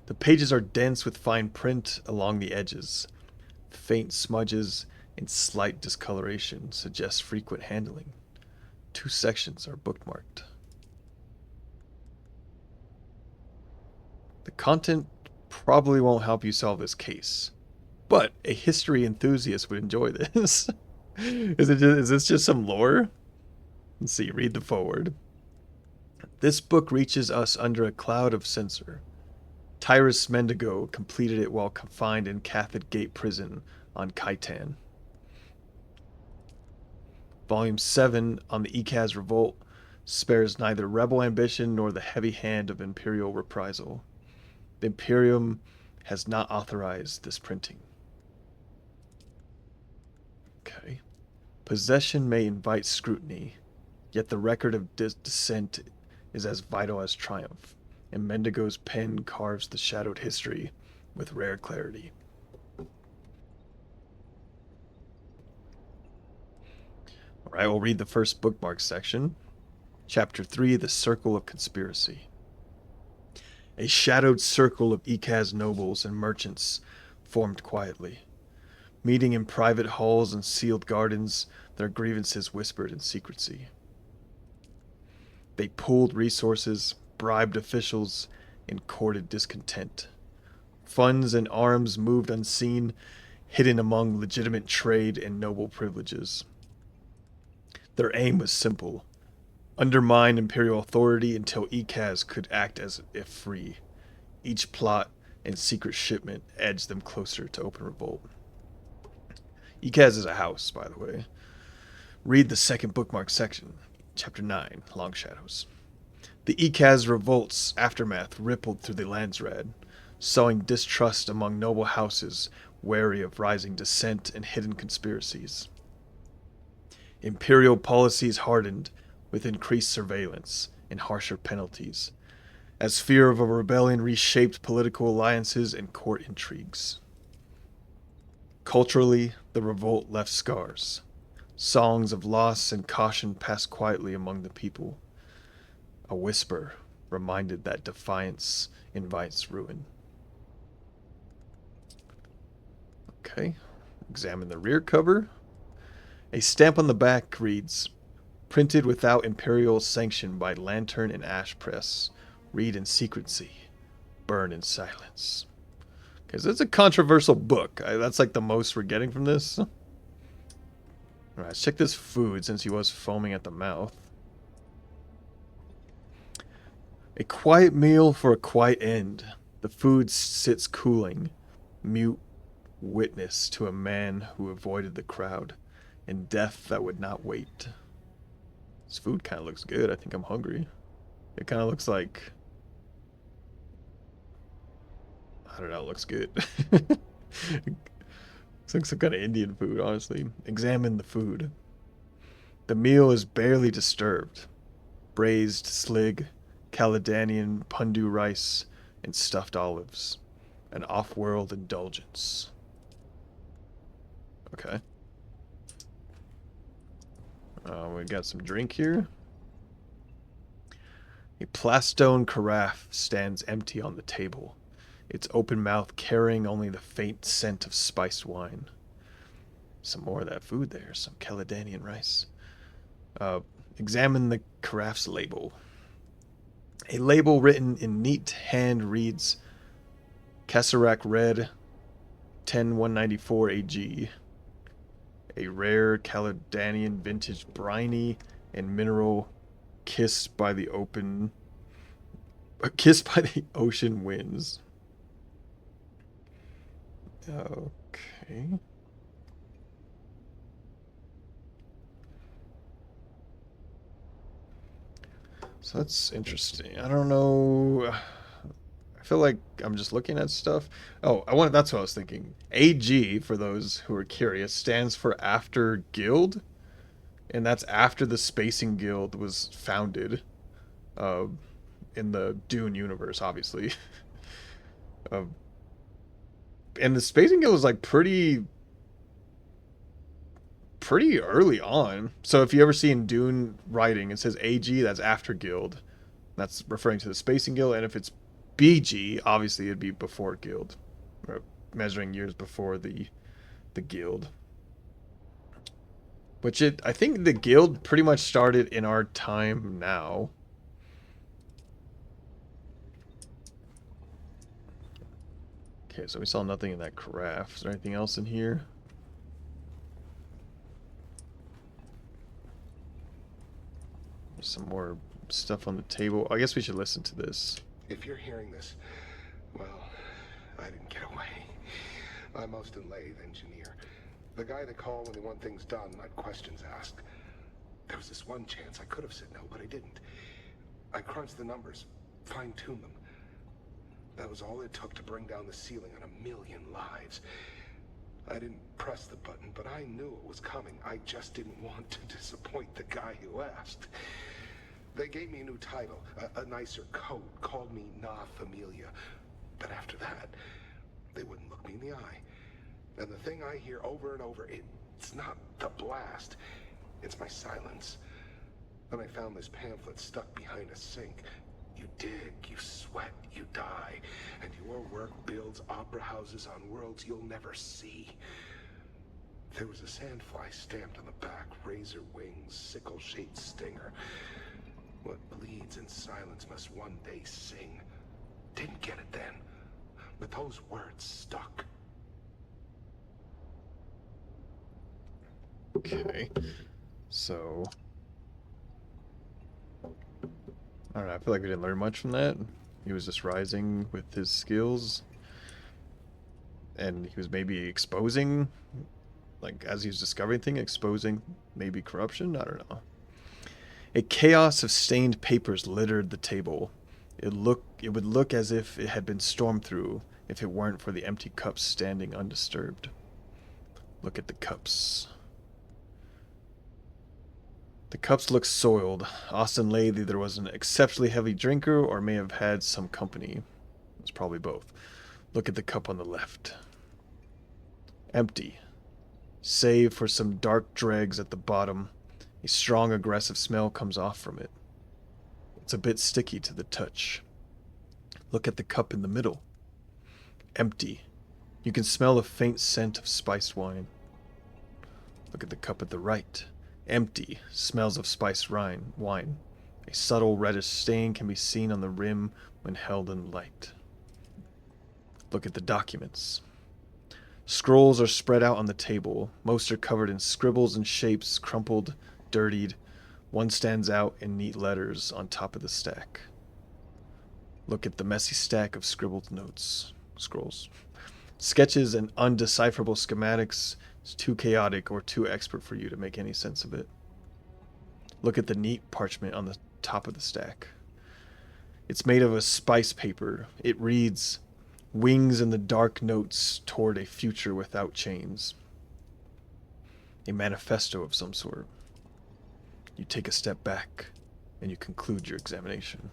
The pages are dense with fine print along the edges. Faint smudges and slight discoloration suggest frequent handling. 2 sections are bookmarked. The content probably won't help you solve this case, but a history enthusiast would enjoy this. Is this just some lore? Let's see, read the foreword. This book reaches us under a cloud of censor. Tyrus Mendigo completed it while confined in Cathode Gate Prison on Khitan. Volume 7 on the Ekaz Revolt spares neither rebel ambition nor the heavy hand of Imperial reprisal. The Imperium has not authorized this printing. Okay. Possession may invite scrutiny, yet the record of descent is as vital as triumph, and Mendigo's pen carves the shadowed history with rare clarity. Alright, we'll read the first bookmark section. Chapter 3, The Circle of Conspiracy. A shadowed circle of Ekaz nobles and merchants formed quietly. Meeting in private halls and sealed gardens, their grievances whispered in secrecy. They pooled resources, bribed officials, and courted discontent. Funds and arms moved unseen, hidden among legitimate trade and noble privileges. Their aim was simple: undermine Imperial authority until Ekaz could act as if free. Each plot and secret shipment edged them closer to open revolt. Ekaz is a house, by the way. Read the second bookmark section, Chapter 9, Long Shadows. The Ekaz Revolt's aftermath rippled through the Landsraad, sowing distrust among noble houses wary of rising dissent and hidden conspiracies. Imperial policies hardened with increased surveillance and harsher penalties, as fear of a rebellion reshaped political alliances and court intrigues. Culturally, the revolt left scars. Songs of loss and caution passed quietly among the people. A whisper reminded that defiance invites ruin. Okay, examine the rear cover. A stamp on the back reads, "Printed without Imperial sanction by Lantern and Ash Press. Read in secrecy. Burn in silence." Okay, so it's a controversial book. That's like the most we're getting from this. Alright, let's check this food since he was foaming at the mouth. A quiet meal for a quiet end. The food sits cooling, mute witness to a man who avoided the crowd and death that would not wait. This food kind of looks good. I think I'm hungry. It kind of looks like... I don't know, it looks good. Looks like some kind of Indian food, honestly. Examine the food. The meal is barely disturbed. Braised slig, Caledonian pundu rice, and stuffed olives. An off-world indulgence. Okay. We got some drink here. A plastone carafe stands empty on the table, its open mouth carrying only the faint scent of spiced wine. Some more of that food there, some Caledonian rice. Examine the caraffe's label. A label written in neat hand reads Casarac Red 10194 AG. A rare Caledonian vintage briny and mineral kissed by the ocean winds. Okay. So that's interesting. I don't know. I feel like I'm just looking at stuff. Oh, that's what I was thinking. AG, for those who are curious, stands for After Guild. And that's after the Spacing Guild was founded. In the Dune universe, obviously. And the Spacing Guild was like pretty early on. So if you ever see in Dune writing, it says AG, that's after Guild. That's referring to the Spacing Guild. And if it's BG, obviously it'd be before Guild. Or measuring years before the Guild. Which I think the Guild pretty much started in our time now. Okay, so we saw nothing in that carafe. Is there anything else in here? There's some more stuff on the table. I guess we should listen to this. If you're hearing this, well, I didn't get away. I'm most a lathe engineer. The guy to call when they want things done, not questions asked. There was this one chance I could have said no, but I didn't. I crunched the numbers, fine-tuned them. That was all it took to bring down the ceiling on 1,000,000 lives. I didn't press the button, but I knew it was coming. I just didn't want to disappoint the guy who asked. They gave me a new title, a nicer coat, called me Na Familia. But after that, they wouldn't look me in the eye. And the thing I hear over and over, it's not the blast, it's my silence. Then I found this pamphlet stuck behind a sink. You dig, you sweat, you die, and your work builds opera houses on worlds you'll never see. There was a sandfly stamped on the back, razor wings, sickle-shaped stinger. What bleeds in silence must one day sing. Didn't get it then, but those words stuck. Okay, so I don't know, I feel like we didn't learn much from that. He was just rising with his skills. And he was maybe exposing, like as he was discovering things, exposing maybe corruption? I don't know. A chaos of stained papers littered the table. It would look as if it had been stormed through if it weren't for the empty cups standing undisturbed. Look at the cups. The cups look soiled. Austin Lathe either was an exceptionally heavy drinker or may have had some company. It's probably both. Look at the cup on the left. Empty. Save for some dark dregs at the bottom. A strong, aggressive smell comes off from it. It's a bit sticky to the touch. Look at the cup in the middle. Empty. You can smell a faint scent of spiced wine. Look at the cup at the right. Empty. Smells of spiced wine. A subtle reddish stain can be seen on the rim when held in light. Look at the documents. Scrolls are spread out on the table. Most are covered in scribbles and shapes, crumpled, dirtied. One stands out in neat letters on top of the stack. Look at the messy stack of scribbled scrolls. Sketches and undecipherable schematics. It's too chaotic or too expert for you to make any sense of it. Look at the neat parchment on the top of the stack. It's made of a spice paper. It reads, "Wings in the dark notes toward a future without chains." A manifesto of some sort. You take a step back, and you conclude your examination.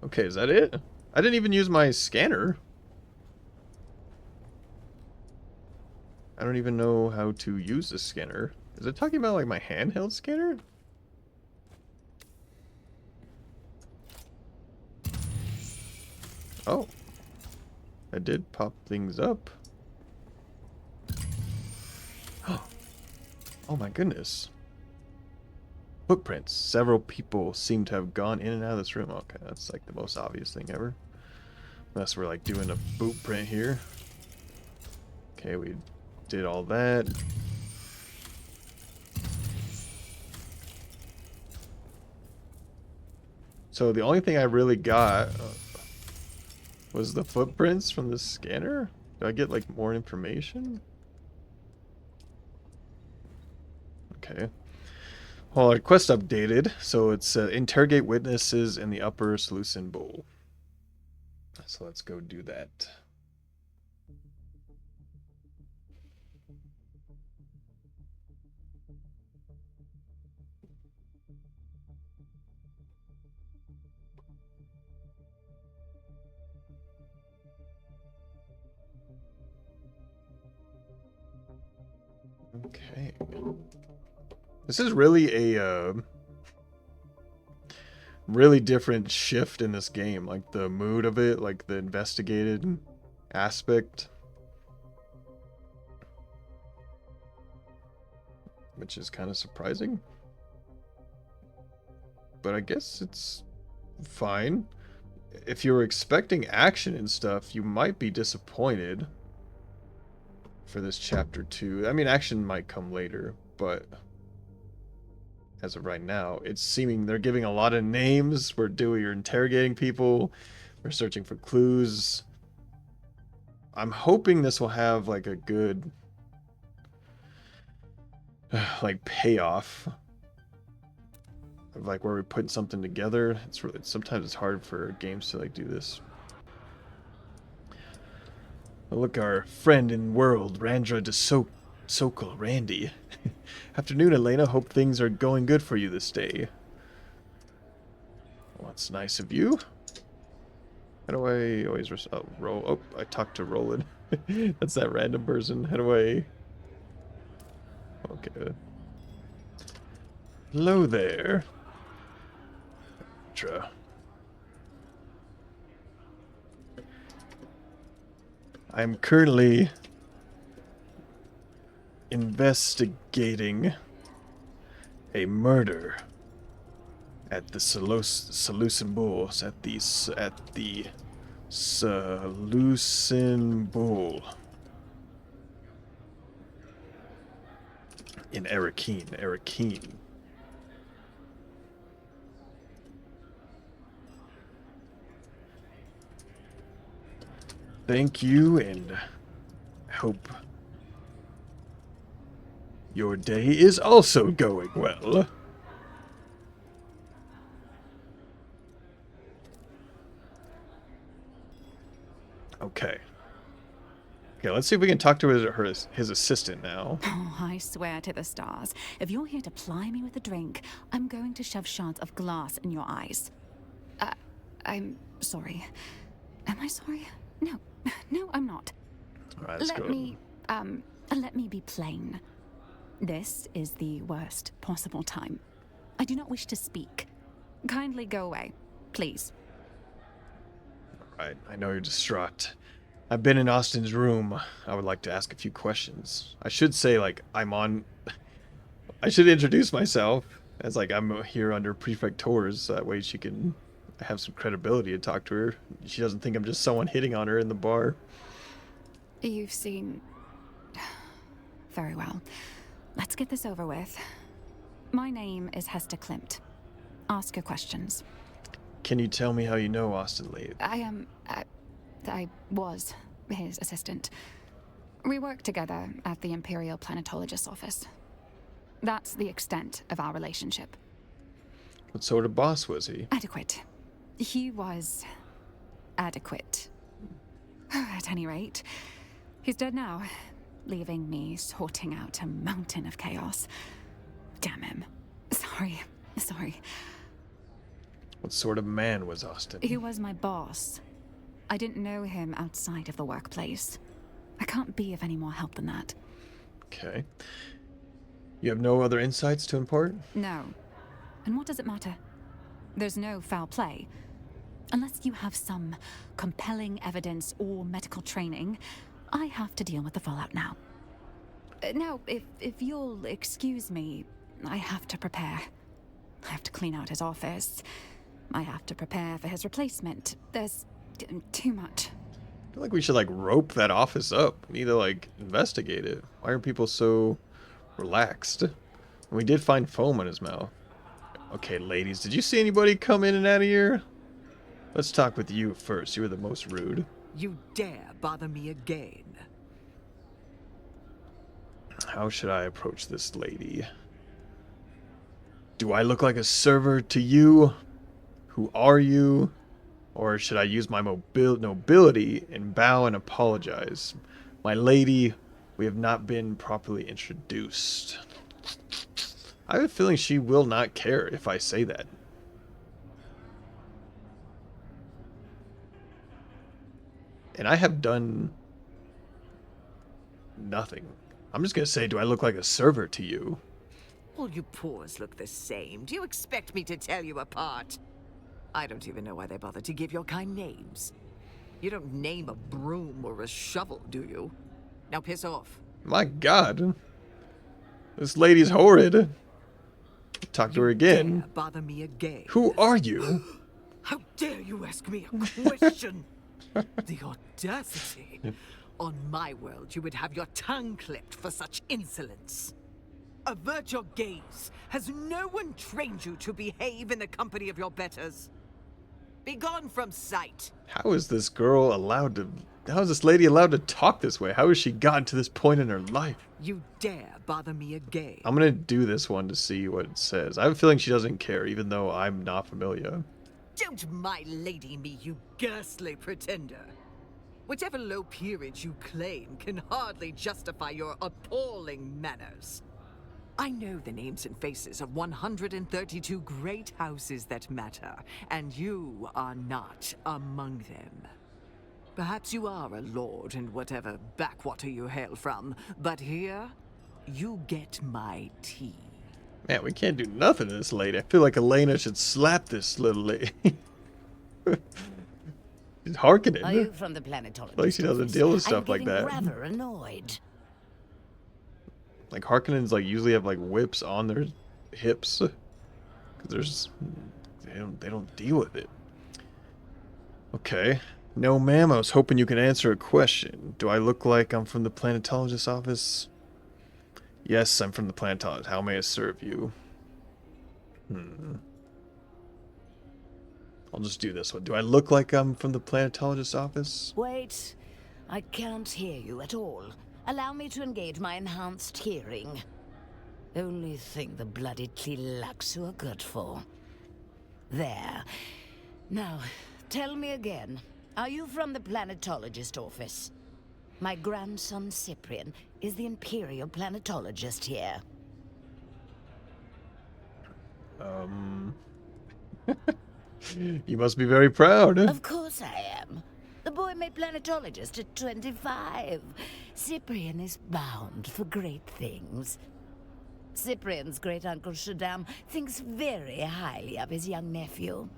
Okay, is that it? I didn't even use my scanner. I don't even know how to use this scanner. Is it talking about like my handheld scanner? Oh. I did pop things up. Oh my goodness. Footprints. Several people seem to have gone in and out of this room. Okay, that's like the most obvious thing ever. Unless we're like doing a boot print here. Okay, we did all that. So the only thing I really got was the footprints from the scanner. Do I get like more information? Okay. Well, our quest updated, so it's interrogate witnesses in the upper Seleucid Bowl. So let's go do that. Okay. This is really a really different shift in this game. Like the mood of it, like the investigated aspect. Which is kind of surprising. But I guess it's fine. If you were expecting action and stuff, you might be disappointed for this chapter 2. I mean, action might come later, but as of right now, it's seeming they're giving a lot of names. You're interrogating people. We're searching for clues. I'm hoping this will have like a good like payoff of like where we're putting something together. It's really, sometimes it's hard for games to like do this. Look, our friend in world, Randra de Sokol, Randy. Afternoon, Elena. Hope things are going good for you this day. Well, that's nice of you. How do I always roll? Oh, I talked to Roland. That's that random person. How do I? Okay. Hello there. Randra. I'm currently investigating a murder at the Seleucid Bulls, at the Seleucid Bull in Arakeen. Thank you, and I hope your day is also going well. Okay. Okay, let's see if we can talk to his assistant now. Oh, I swear to the stars. If you're here to ply me with a drink, I'm going to shove shards of glass in your eyes. I'm sorry. Am I sorry? No, I'm not. All right, let's go. Let me be plain. This is the worst possible time. I do not wish to speak. Kindly go away, please. All right, I know you're distraught. I've been in Austin's room. I would like to ask a few questions. I should say, like, I should introduce myself as, like, I'm here under Prefect Tours. That way she can have some credibility to talk to her. She doesn't think I'm just someone hitting on her in the bar. You've seen... Very well. Let's get this over with. My name is Hester Klimt. Ask your questions. Can you tell me how you know Austin Lathe? I was his assistant. We worked together at the Imperial Planetologist's office. That's the extent of our relationship. What sort of boss was he? Adequate. He was adequate. At any rate, he's dead now, leaving me sorting out a mountain of chaos. Damn him. Sorry. What sort of man was Austin? He was my boss. I didn't know him outside of the workplace. I can't be of any more help than that. Okay. You have no other insights to impart? No. And what does it matter? There's no foul play. Unless you have some compelling evidence or medical training, I have to deal with the fallout now. Now, if you'll excuse me, I have to prepare. I have to clean out his office. I have to prepare for his replacement. There's too much. I feel like we should, like, rope that office up. We need to, like, investigate it. Why are people so relaxed? And we did find foam in his mouth. Okay, ladies, did you see anybody come in and out of here? Let's talk with you first. You were the most rude. You dare bother me again? How should I approach this lady? Do I look like a server to you? Who are you? Or should I use my nobility and bow and apologize? My lady, we have not been properly introduced. I have a feeling she will not care if I say that. And I have done nothing. I'm just going to say, do I look like a server to you? All you poors look the same. Do you expect me to tell you apart? I don't even know why they bother to give your kind names. You don't name a broom or a shovel, do you? Now piss off. My God. This lady's horrid. Talk to her again. Dare bother me again. Who are you? How dare you ask me a question? The audacity. On my world, you would have your tongue clipped for such insolence. Avert your gaze. Has no one trained you to behave in the company of your betters? Be gone from sight. How is this girl allowed to... How is this lady allowed to talk this way? How has she gotten to this point in her life? You dare bother me again. I'm going to do this one to see what it says. I have a feeling she doesn't care, even though I'm not familiar. Don't my lady me, you ghastly pretender. Whichever low peerage you claim can hardly justify your appalling manners. I know the names and faces of 132 great houses that matter, and you are not among them. Perhaps you are a lord in whatever backwater you hail from, but here, you get my tea. Man, we can't do nothing to this lady. I feel like Elena should slap this little lady. She's hearkening. Are you from the planetologist? Like she doesn't deal with stuff like that. I'm rather annoyed. Like Harkonnens, like usually have like whips on their hips, because there's they don't deal with it. Okay, no, ma'am. I was hoping you could answer a question. Do I look like I'm from the planetologist office? Yes, I'm from the planetologist. How may I serve you? I'll just do this one. Do I look like I'm from the planetologist office? Wait, I can't hear you at all. Allow me to engage my enhanced hearing. Only thing the bloody Tlilaxu are good for. There. Now, tell me again. Are you from the planetologist office? My grandson Cyprian is the imperial planetologist here. You must be very proud. Of course I am. The boy made planetologist at 25. Cyprian is bound for great things. Cyprian's great-uncle Shaddam thinks very highly of his young nephew.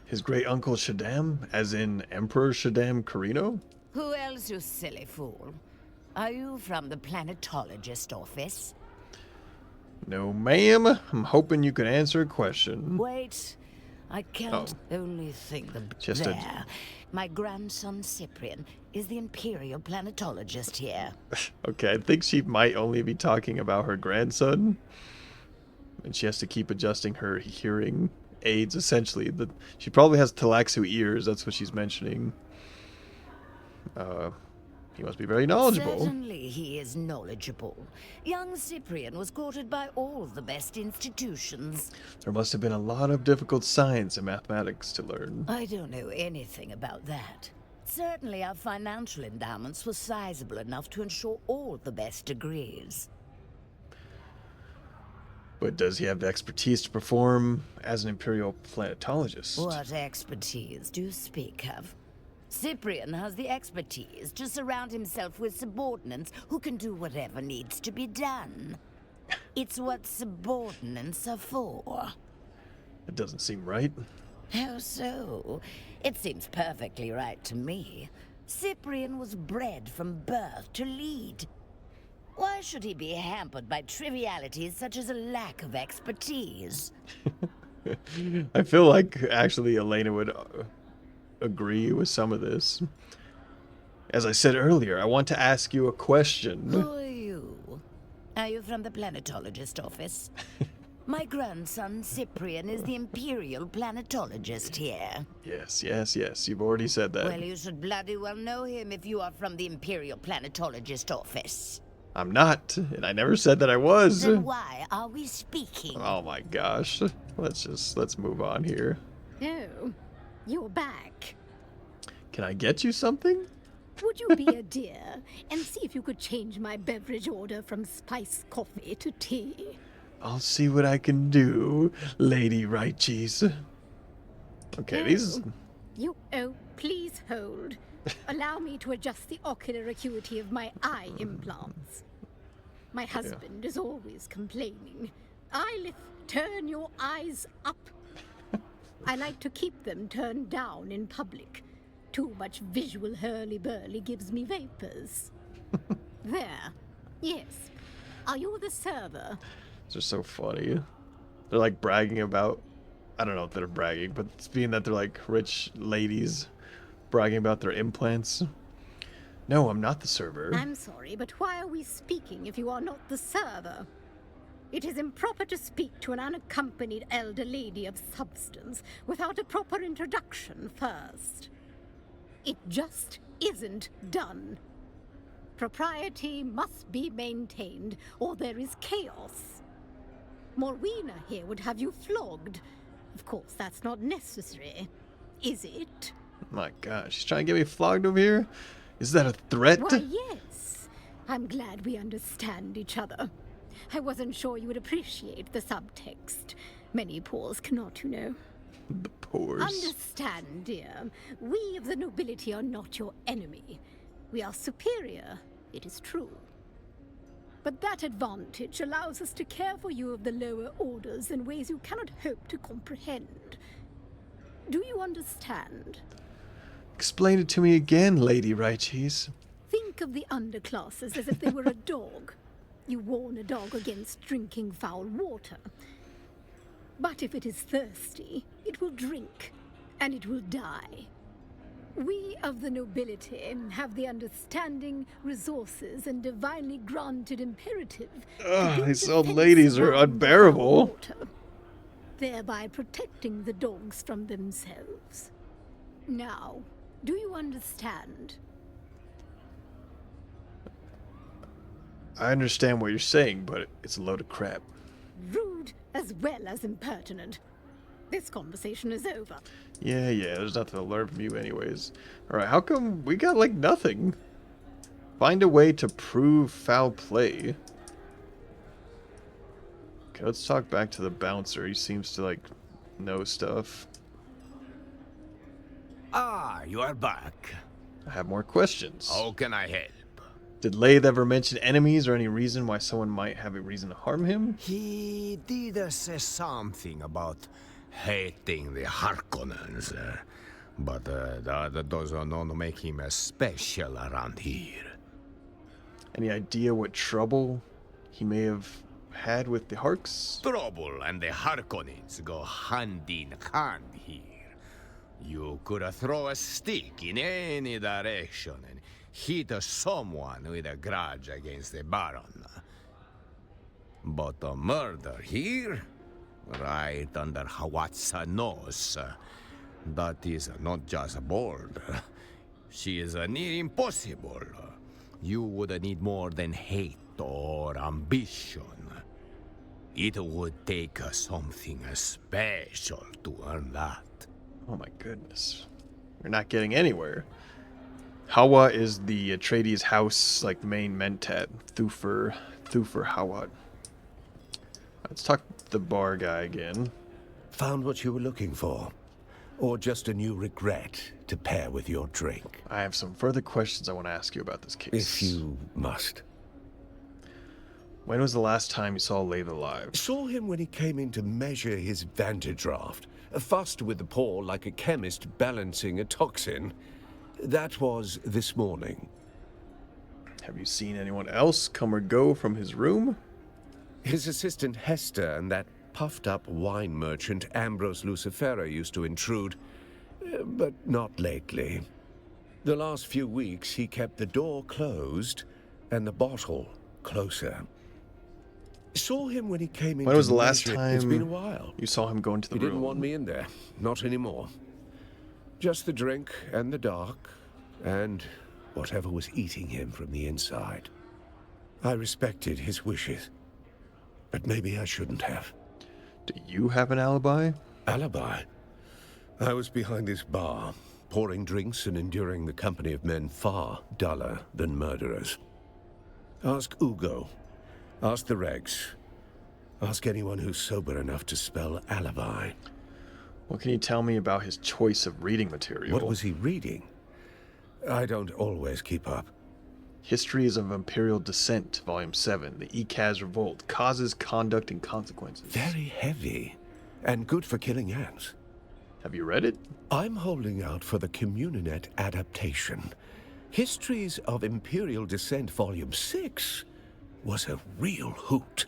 His great-uncle Shaddam? As in Emperor Shaddam Carino? Who else, you silly fool? Are you from the planetologist office? No, ma'am. I'm hoping you can answer a question. Wait. I can't only think the... Just there. My grandson Cyprian is the imperial planetologist here. Okay, I think she might only be talking about her grandson. And she has to keep adjusting her hearing aids, essentially. But she probably has Tlilaxu ears, that's what she's mentioning. He must be very knowledgeable. Certainly he is knowledgeable. Young Cyprian was courted by all the best institutions. There must have been a lot of difficult science and mathematics to learn. I don't know anything about that. Certainly our financial endowments were sizable enough to ensure all the best degrees. But does he have the expertise to perform as an imperial planetologist? What expertise do you speak of? Cyprian has the expertise to surround himself with subordinates who can do whatever needs to be done. It's what subordinates are for. It doesn't seem right. How so? It seems perfectly right to me. Cyprian was bred from birth to lead. Why Why should he be hampered by trivialities such as a lack of expertise? I feel like actually Elena would agree with some of this. As I said earlier, I want to ask you a question. Who are you? Are you from the planetologist office? My grandson Cyprian is the Imperial planetologist here. Yes, yes, yes. You've already said that. Well, you should bloody well know him if you are from the Imperial planetologist office. I'm not, and I never said that I was. Then why are we speaking? Oh my gosh. Let's move on here. Oh, you're back. Can I get you something? Would you be a dear and see if you could change my beverage order from spiced coffee to tea? I'll see what I can do, Lady Right Cheese. Okay, these... Oh, please hold. Allow me to adjust the ocular acuity of my eye implants. My husband is always complaining. Eyelid, turn your eyes up. I like to keep them turned down in public. Too much visual hurly-burly gives me vapors. There. Yes. Are you the server? They're so funny. They're like bragging about... I don't know if they're bragging, but it's being that they're like rich ladies bragging about their implants. No, I'm not the server. I'm sorry, but why are we speaking if you are not the server? It is improper to speak to an unaccompanied elder lady of substance without a proper introduction first. It just isn't done. Propriety must be maintained, or there is chaos. Morwina here would have you flogged. Of course, that's not necessary, is it? My gosh, she's trying to get me flogged over here? Is that a threat? Why, yes. I'm glad we understand each other. I wasn't sure you would appreciate the subtext. Many pores cannot, you know. The pores. Understand, dear. We of the nobility are not your enemy. We are superior, it is true. But that advantage allows us to care for you of the lower orders in ways you cannot hope to comprehend. Do you understand? Explain it to me again, Lady Righteous. Think of the underclasses as if they were a dog. You warn a dog against drinking foul water. But if it is thirsty, it will drink, and it will die. We of the nobility have the understanding, resources, and divinely granted imperative. These old ladies are unbearable. Water, thereby protecting the dogs from themselves. Now, do you understand? I understand what you're saying, but it's a load of crap. Rude as well as impertinent. This conversation is over. Yeah, there's nothing to learn from you anyways. Alright, how come we got, like, nothing? Find a way to prove foul play. Okay, let's talk back to the bouncer. He seems to, like, know stuff. Ah, you are back. I have more questions. How can I help? Did Lathe ever mention enemies or any reason why someone might have a reason to harm him? He did say something about hating the Harkonnens, but that does not make him special around here. Any idea what trouble he may have had with the Harks? Trouble and the Harkonnens go hand in hand here. You could throw a stick in any direction and hit someone with a grudge against the Baron. But a murder here, right under Hawat's nose, that is not just bold. She is near impossible. You would need more than hate or ambition. It would take something special to earn that. Oh my goodness. We're not getting anywhere. Hawa is the Atreides house, like, main mentat. Thufir Hawat. Let's talk to the bar guy again. Found what you were looking for? Or just a new regret to pair with your drink? I have some further questions I want to ask you about this case. If you must. When was the last time you saw Lathe alive? Saw him when he came in to measure his Vanderdraft. Faster with the paw like a chemist balancing a toxin. That was this morning. Have you seen anyone else come or go from his room? His assistant Hester and that puffed-up wine merchant Ambrose Lucifera used to intrude, but not lately. The last few weeks, he kept the door closed and the bottle closer. Saw him when he came in. When was the last measure. time It's been a while. you saw him go into the room? He didn't want me in there. Not anymore. Just the drink and the dark, and whatever was eating him from the inside. I respected his wishes, but maybe I shouldn't have. Do you have an alibi? Alibi? I was behind this bar, pouring drinks and enduring the company of men far duller than murderers. Ask Ugo. Ask the regs. Ask anyone who's sober enough to spell alibi. What can you tell me about his choice of reading material? What was he reading? I don't always keep up. Histories of Imperial Descent, Volume 7, The Ekaz Revolt, Causes, Conduct, and Consequences. Very heavy, and good for killing ants. Have you read it? I'm holding out for the Communinet adaptation. Histories of Imperial Descent, Volume 6 was a real hoot.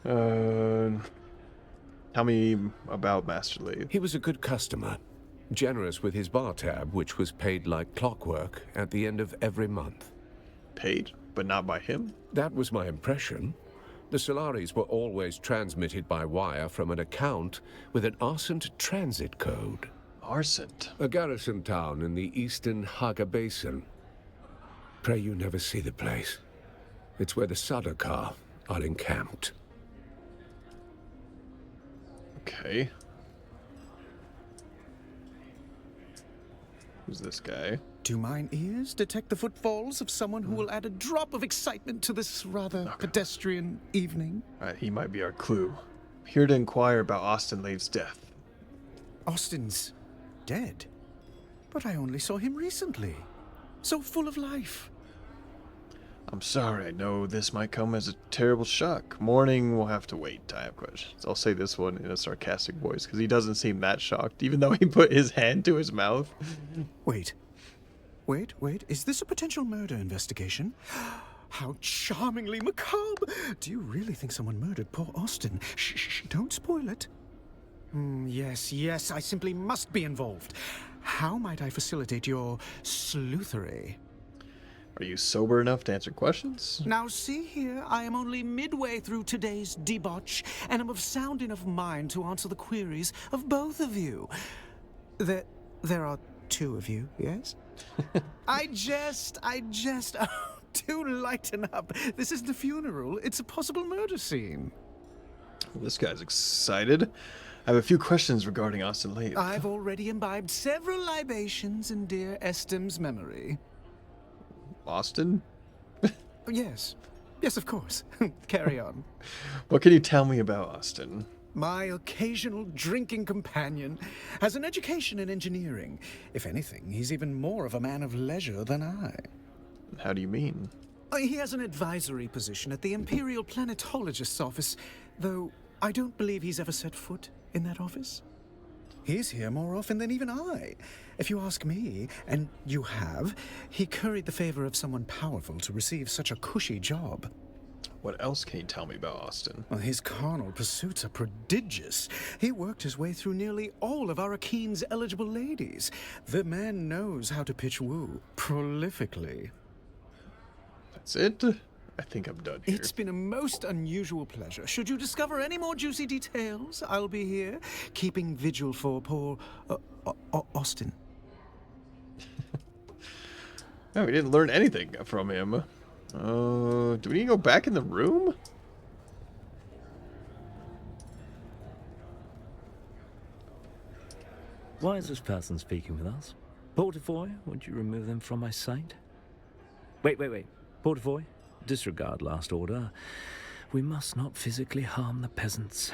Tell me about Master Lee. He was a good customer. Generous with his bar tab, which was paid like clockwork at the end of every month. Paid, but not by him? That was my impression. The Solaris were always transmitted by wire from an account with an Arsent transit code. Arsent? A garrison town in the eastern Haga Basin. Pray you never see the place. It's where the Sardaukar are encamped. Okay. Who's this guy? Do mine ears detect the footfalls of someone who will add a drop of excitement to this rather pedestrian evening? Alright, he might be our clue. Here to inquire about Austin Lave's death. Austin's dead? But I only saw him recently. So full of life. I'm sorry, I know this might come as a terrible shock. Morning will have to wait. I have questions. I'll say this one in a sarcastic voice, because he doesn't seem that shocked, even though he put his hand to his mouth. Wait. Is this a potential murder investigation? How charmingly macabre! Do you really think someone murdered poor Austin? Shh, don't spoil it. Yes, I simply must be involved. How might I facilitate your sleuthery? Are you sober enough to answer questions? Now see here, I am only midway through today's debauch, and am of sound enough mind to answer the queries of both of you. There are two of you, yes? I jest. Oh, do lighten up. This isn't a funeral, it's a possible murder scene. Well, this guy's excited. I have a few questions regarding Austin Lave. I've already imbibed several libations in dear Estim's memory. Austin? Yes, of course. Carry on. What can you tell me about Austin? My occasional drinking companion has an education in engineering. If anything, he's even more of a man of leisure than I. How do you mean? He has an advisory position at the Imperial Planetologist's office, though I don't believe he's ever set foot in that office. He's here more often than even I. If you ask me, and you have, he curried the favor of someone powerful to receive such a cushy job. What else can you tell me about Austin? Well, his carnal pursuits are prodigious. He worked his way through nearly all of Arakeen's eligible ladies. The man knows how to pitch woo prolifically. That's it? I think I'm done here. It's been a most unusual pleasure. Should you discover any more juicy details, I'll be here, keeping vigil for poor Austin. No, we didn't learn anything from him. Do we need to go back in the room? Why is this person speaking with us? Portafoy, would you remove them from my sight? Wait. Portafoy, disregard last order. We must not physically harm the peasants.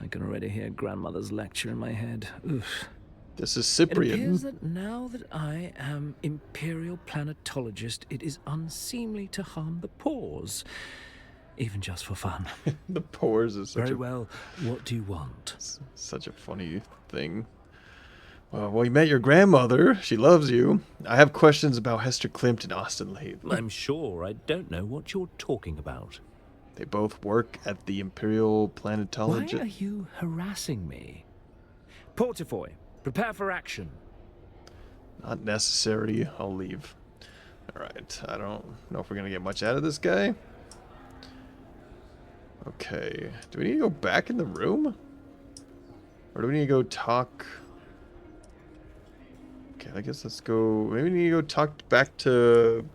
I can already hear grandmother's lecture in my head. Oof. This is Cyprian. It appears that now that I am Imperial Planetologist, it is unseemly to harm the pores. Even just for fun. The pores is such Very well, what do you want? Such a funny thing. Well, we met your grandmother. She loves you. I have questions about Hester Klimt and Austin Lathe. I'm sure I don't know what you're talking about. They both work at the Imperial Planetology. Why are you harassing me? Portafoy, prepare for action. Not necessary. I'll leave. Alright, I don't know if we're going to get much out of this guy. Okay, do we need to go back in the room? Or do we need to go talk... Okay, I guess let's go... Maybe we need to go talk back to...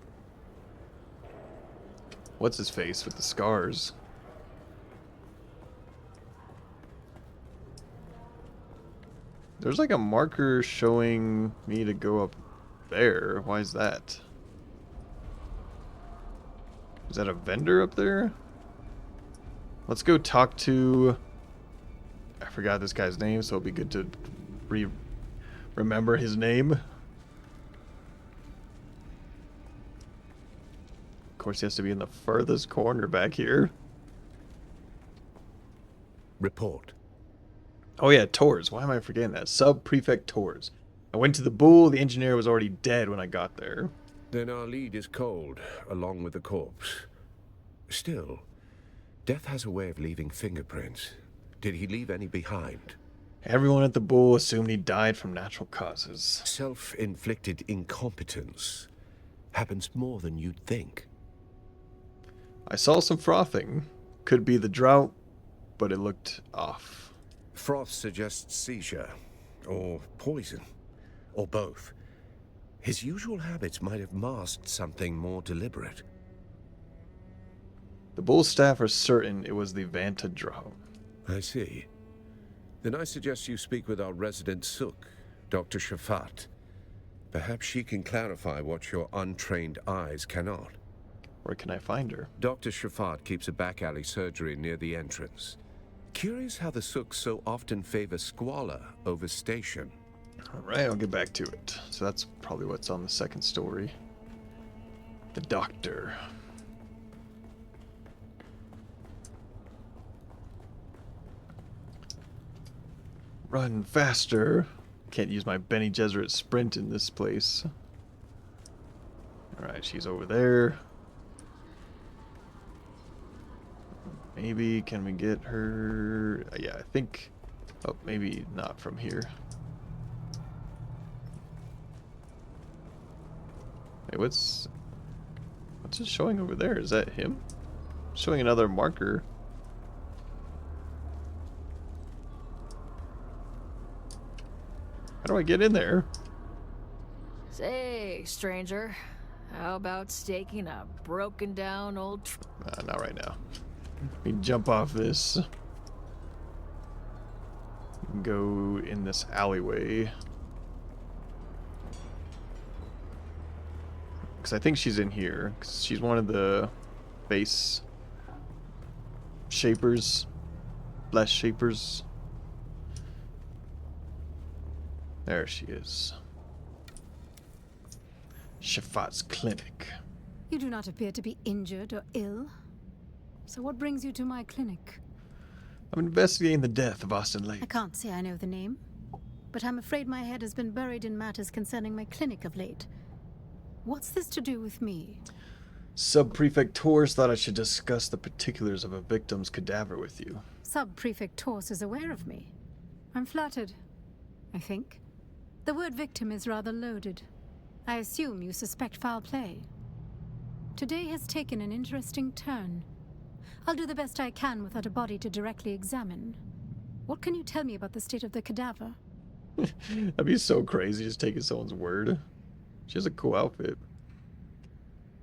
What's his face with the scars? There's like a marker showing me to go up there. Why is that? Is that a vendor up there? Let's go talk to... I forgot this guy's name, so it'll be good to remember his name. Of course, he has to be in the furthest corner back here. Report. Oh yeah, Tors. Why am I forgetting that? Sub-Prefect Tors. I went to the Bull. The engineer was already dead when I got there. Then our lead is cold, along with the corpse. Still, death has a way of leaving fingerprints. Did he leave any behind? Everyone at the Bull assumed he died from natural causes. Self-inflicted incompetence happens more than you'd think. I saw some frothing. Could be the drought, but it looked off. Froth suggests seizure, or poison, or both. His usual habits might have masked something more deliberate. The Bull staff are certain it was the Vanta drought. I see. Then I suggest you speak with our resident Sook, Dr. Shafat. Perhaps she can clarify what your untrained eyes cannot. Where can I find her? Dr. Shafat keeps a back alley surgery near the entrance. Curious how the Sooks so often favor squalor over station. Alright, I'll get back to it. So that's probably what's on the second story. The doctor. Run faster. Can't use my Bene Gesserit sprint in this place. Alright, she's over there. Maybe, can we get her? Yeah, I think... Oh, maybe not from here. Hey, what's it showing over there? Is that him? Showing another marker. How do I get in there? Say, stranger, how about staking a broken down old... Not right now. Let me jump off this. Go in this alleyway. Because I think she's in here. 'Cause she's one of the base shapers. Flesh shapers. There she is. Shafat's clinic. You do not appear to be injured or ill. So what brings you to my clinic? I'm investigating the death of Austin Lathe. I can't say I know the name, but I'm afraid my head has been buried in matters concerning my clinic of late. What's this to do with me? Sub-Prefect Tors thought I should discuss the particulars of a victim's cadaver with you. Sub-Prefect Tors is aware of me. I'm flattered, I think. The word victim is rather loaded. I assume you suspect foul play. Today has taken an interesting turn. I'll do the best I can without a body to directly examine. What can you tell me about the state of the cadaver? That'd be so crazy, just taking someone's word. She has a cool outfit.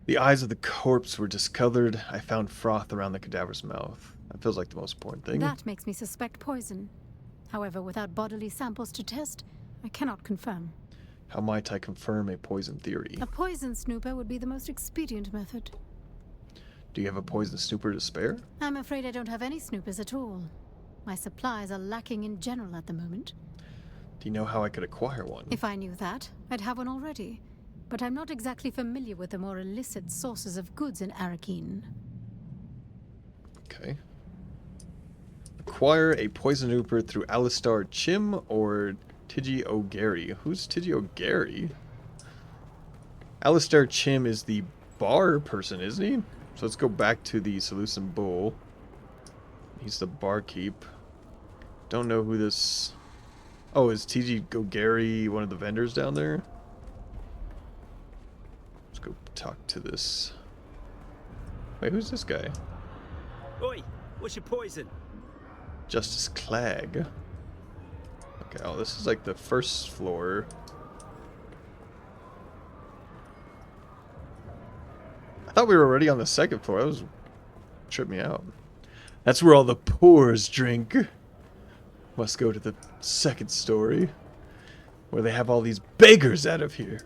The eyes of the corpse were discolored. I found froth around the cadaver's mouth. That feels like the most important thing. That makes me suspect poison. However, without bodily samples to test, I cannot confirm. How might I confirm a poison theory? A poison snooper would be the most expedient method. Do you have a poison snooper to spare? I'm afraid I don't have any snoopers at all. My supplies are lacking in general at the moment. Do you know how I could acquire one? If I knew that, I'd have one already. But I'm not exactly familiar with the more illicit sources of goods in Arakeen. Okay. Acquire a poison snooper through Alistar Chim or Tiji O'Gary. Who's Tiji O'Gary? Alistair Chim is the bar person, isn't he? So let's go back to the Seleucid Bull. He's the barkeep. Don't know who this... Oh, is Tiji O'Gary one of the vendors down there? Let's go talk to this... Wait, who's this guy? Oi, what's your poison? Justice Clegg. Okay, oh, this is like the first floor. I thought we were already on the second floor. That was... tripped me out. That's where all the poors drink. Must go to the second story, where they have all these beggars out of here.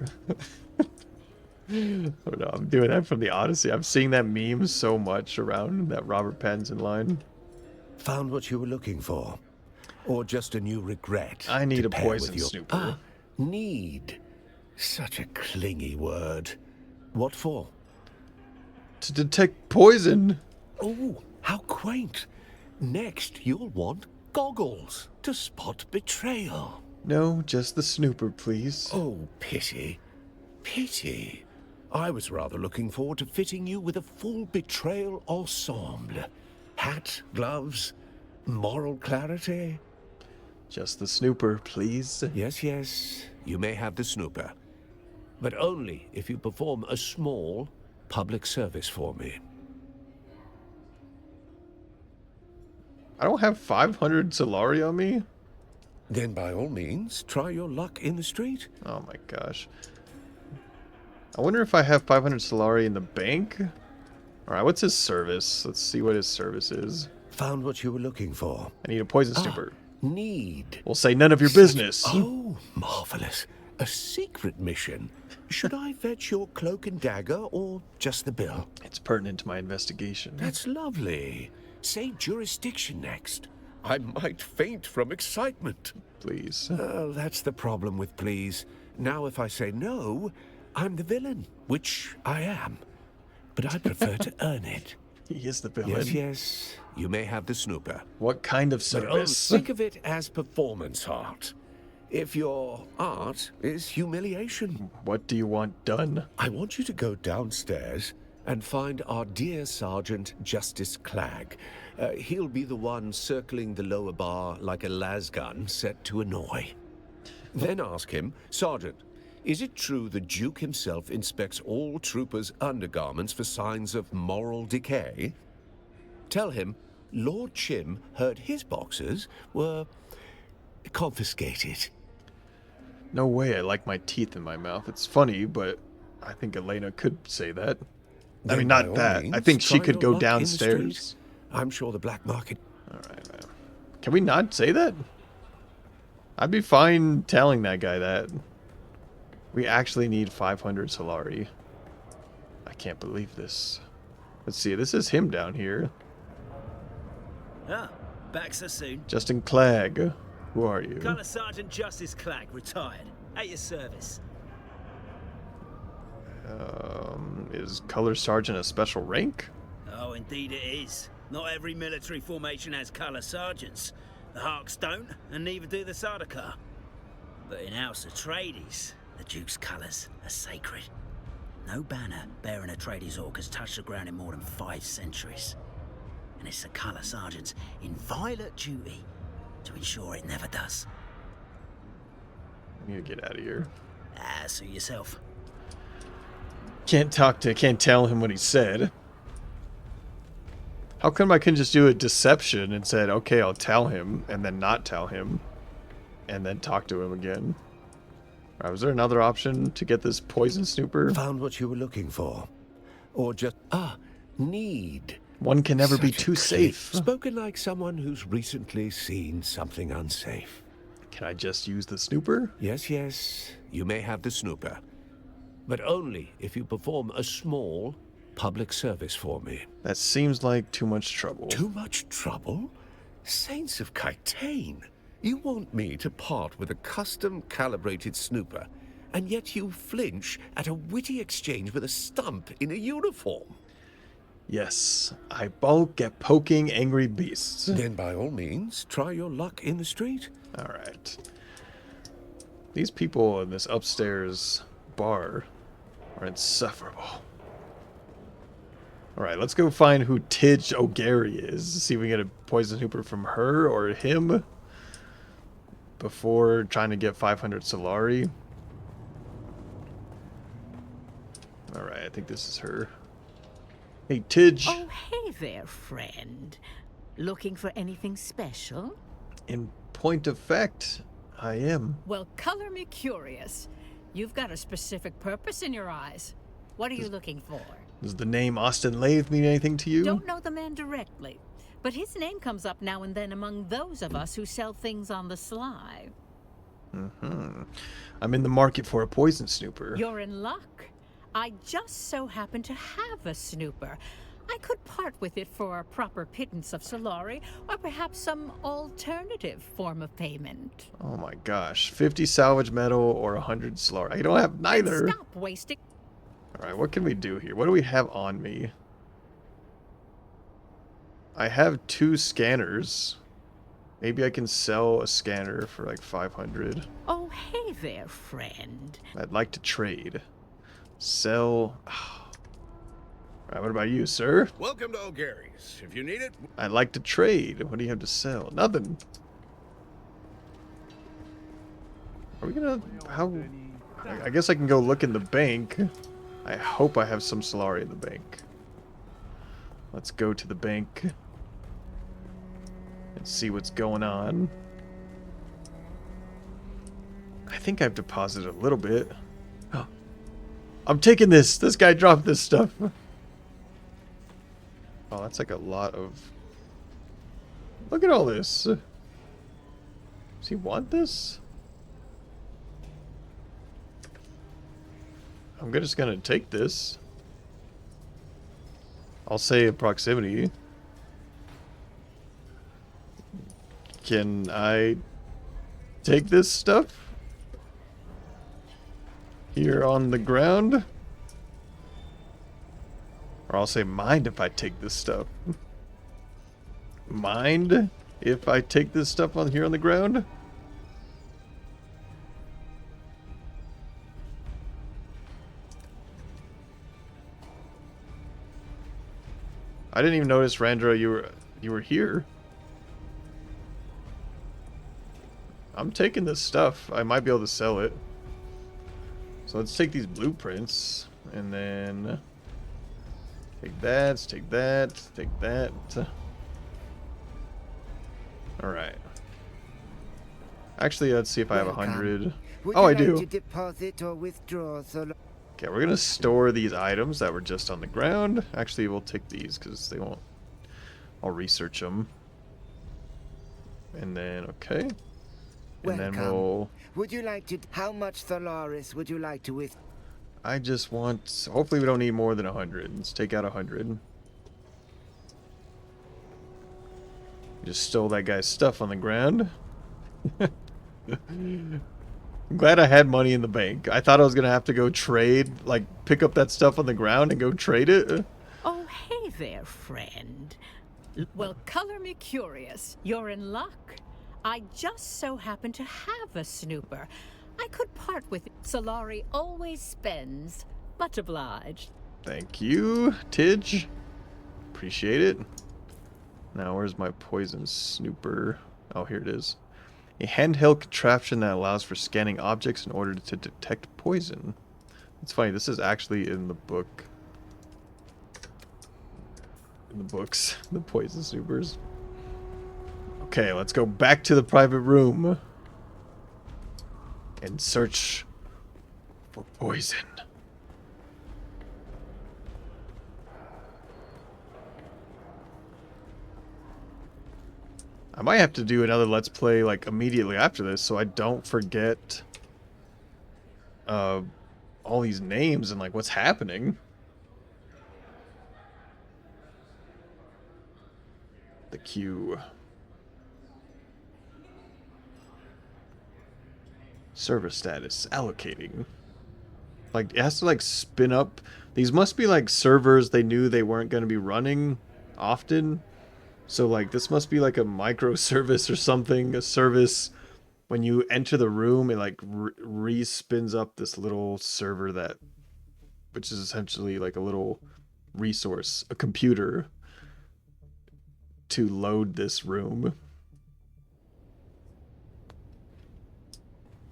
Oh no, I'm doing that from the Odyssey. I'm seeing that meme so much around that Robert Pattinson line. Found what you were looking for? Or just a new regret? I need to a pair with poison your... snooper. Need. Such a clingy word. What for? To detect poison. Oh, how quaint. Next, you'll want goggles to spot betrayal. No, just the snooper, please. Oh, pity. Pity. I was rather looking forward to fitting you with a full betrayal ensemble. Hat, gloves, moral clarity. Just the snooper, please. Yes, yes. You may have the snooper. But only if you perform a small public service for me. I don't have 500 Solari on me. Then by all means, try your luck in the street. Oh my gosh. I wonder if I have 500 Solari in the bank? Alright, what's his service? Let's see what his service is. Found what you were looking for. I need a poison snooper. Need. We'll say none of your business. Oh, marvelous. A secret mission. Should I fetch your cloak and dagger or just the bill? It's pertinent to my investigation. That's lovely. Say jurisdiction next. I might faint from excitement. Please. That's the problem with please. Now if I say no, I'm the villain, which I am. But I prefer to earn it. He is the villain. Yes, yes. You may have the snooper. What kind of But oh, service? think of it as performance art. If your art is humiliation. What do you want done? I want you to go downstairs and find our dear Sergeant Justice Clegg. He'll be the one circling the lower bar like a lasgun set to annoy. Then ask him, Sergeant, is it true the Duke himself inspects all troopers' undergarments for signs of moral decay? Tell him Lord Chim heard his boxers were confiscated. No way I like my teeth in my mouth. It's funny, but I think Elena could say that. I Then mean, by not all that. means, I think she try could your go luck in the downstairs. street. I'm sure the black market... Alright, man. Can we not say that? I'd be fine telling that guy that. We actually need 500 Solari. I can't believe this. Let's see, this is him down here. Ah, back so soon. Justin Clegg. Who are you? Colour Sergeant Justice Clegg, retired. At your service. Is Color Sergeant a special rank? Oh, indeed it is. Not every military formation has colour sergeants. The Harks don't, and neither do the Sardaukar. But in House Atreides, the Duke's colours are sacred. No banner bearing Atreides orc has touched the ground in more than 5 centuries. And it's the colour sergeant's inviolate duty to ensure it never does. I need to get out of here. Suit yourself. Can't tell him what he said. How come I couldn't just do a deception and said, okay, I'll tell him, and then not tell him, and then talk to him again? Right, was there another option to get this poison snooper? Found what you were looking for. Or just... need. One can never be Such a too safe. Spoken like someone who's recently seen something unsafe. Can I just use the snooper? Yes, yes. You may have the snooper. But only if you perform a small public service for me. That seems like too much trouble. Too much trouble? Saints of Kytane! You want me to part with a custom-calibrated snooper, and yet you flinch at a witty exchange with a stump in a uniform. Yes, I bulk at poking angry beasts. Then by all means, try your luck in the street. Alright. These people in this upstairs bar are insufferable. Alright, let's go find who Tidge O'Gary is. See if we can get a poison snooper from her or him before trying to get 500 Solari. Alright, I think this is her. Hey, Tidge. Oh, hey there, friend. Looking for anything special? In point of fact, I am. Well, color me curious. You've got a specific purpose in your eyes. What are you looking for? Does the name Austin Lathe mean anything to you? Don't know the man directly, but his name comes up now and then among those of us who sell things on the sly. I'm in the market for a poison snooper. You're in luck. I just so happen to have a snooper. I could part with it for a proper pittance of Solari, or perhaps some alternative form of payment. Oh my gosh. 50 salvage metal or 100 Solari. I don't have neither. Then stop wasting. Alright, what can we do here? What do we have on me? I have 2 scanners. Maybe I can sell a scanner for like 500. Oh, hey there, friend. I'd like to trade. Sell. Alright, what about you, sir? Welcome to O'Gary's. If you need it... I'd like to trade. What do you have to sell? Nothing. Are we gonna... How... I guess I can go look in the bank. I hope I have some Solari in the bank. Let's go to the bank and see what's going on. I think I've deposited a little bit. Oh, I'm taking this. This guy dropped this stuff. Oh, that's like a lot of... Look at all this. Does he want this? I'm just gonna take this. I'll say a proximity. Can I take this stuff? Here on the ground? Or I'll say mind if I take this stuff. Mind if I take this stuff on here on the ground? I didn't even notice, Randra, you were here. I'm taking this stuff. I might be able to sell it. So let's take these blueprints and then take that, take that, take that. Alright. Actually, let's see if I have 100. Oh, I do. Deposit or withdraw, Okay, we're gonna store these items that were just on the ground. Actually, we'll take these because they won't. I'll research them. And then, okay. And then we'll... Would you like to... How much Solaris would you like to with... I just want... Hopefully we don't need more than 100. Let's take out 100. Just stole that guy's stuff on the ground. I'm glad I had money in the bank. I thought I was going to have to go trade, like, pick up that stuff on the ground and go trade it. Oh, hey there, friend. Well, color me curious. You're in luck. I just so happen to have a snooper. I could part with it. Solari always spends. Much obliged. Thank you, Tidge. Appreciate it. Now, where's my poison snooper? Oh, here it is. A handheld contraption that allows for scanning objects in order to detect poison. It's funny, this is actually in the book. In the books, the poison snoopers. Okay, let's go back to the private room and search for poison. I might have to do another Let's Play like immediately after this so I don't forget all these names and like what's happening. The queue. Server status. Allocating. Like, it has to like spin up. These must be like servers they knew they weren't going to be running often. So, like, this must be like a microservice or something, a service when you enter the room, it like re-spins up this little server which is essentially like a little resource, a computer to load this room.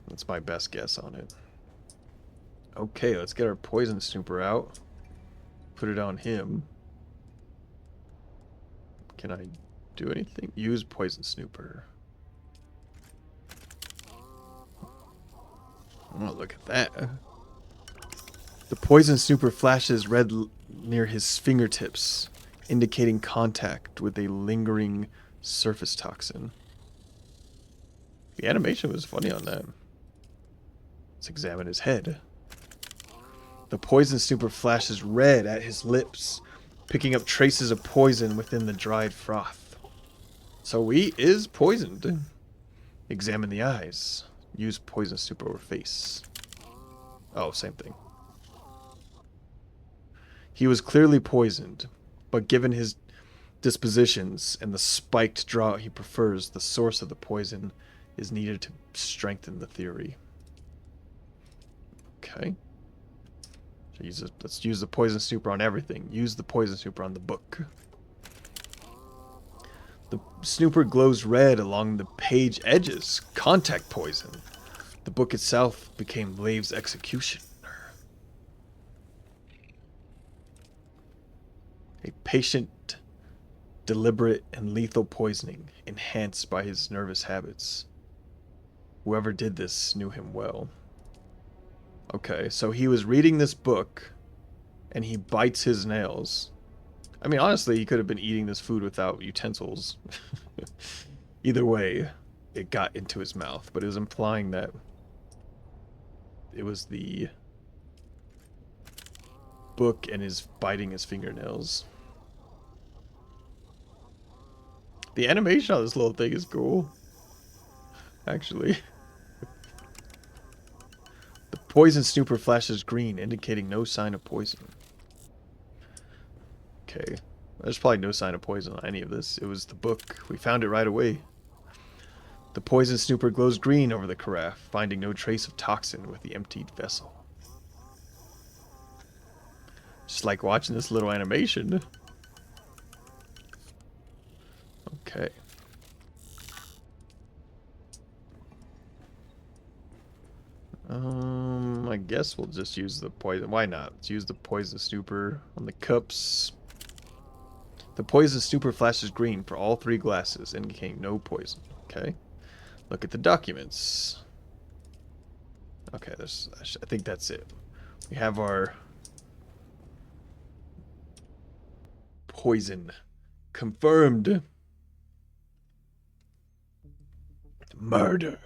That's my best guess on it. Okay, let's get our poison snooper out. Put it on him. Can I do anything? Use poison snooper. Oh, look at that. The poison snooper flashes red near his fingertips, indicating contact with a lingering surface toxin. The animation was funny on that. Let's examine his head. The poison snooper flashes red at his lips, picking up traces of poison within the dried froth. So he is poisoned. Examine the eyes. Use poison snooper over face. Oh, same thing. He was clearly poisoned, but given his dispositions and the spiked draught he prefers, the source of the poison is needed to strengthen the theory. Okay. So let's use the poison snooper on everything. Use the poison snooper on the book. The snooper glows red along the page edges. Contact poison. The book itself became Lave's executioner. A patient, deliberate, and lethal poisoning enhanced by his nervous habits. Whoever did this knew him well. Okay, so he was reading this book, and he bites his nails. I mean, honestly, he could have been eating this food without utensils. Either way, it got into his mouth, but it was implying that it was the book and his biting his fingernails. The animation on this little thing is cool, actually. The poison snooper flashes green, indicating no sign of poison. Okay, there's probably no sign of poison on any of this. It was the book. We found it right away. The poison snooper glows green over the carafe, finding no trace of toxin with the emptied vessel. Just like watching this little animation. Okay. I guess we'll just use the poison. Why not? Let's use the poison snooper on the cups. The poison snooper flashes green for all 3 glasses, indicating no poison. Okay. Look at the documents. Okay, I think that's it. We have our poison confirmed. Murder.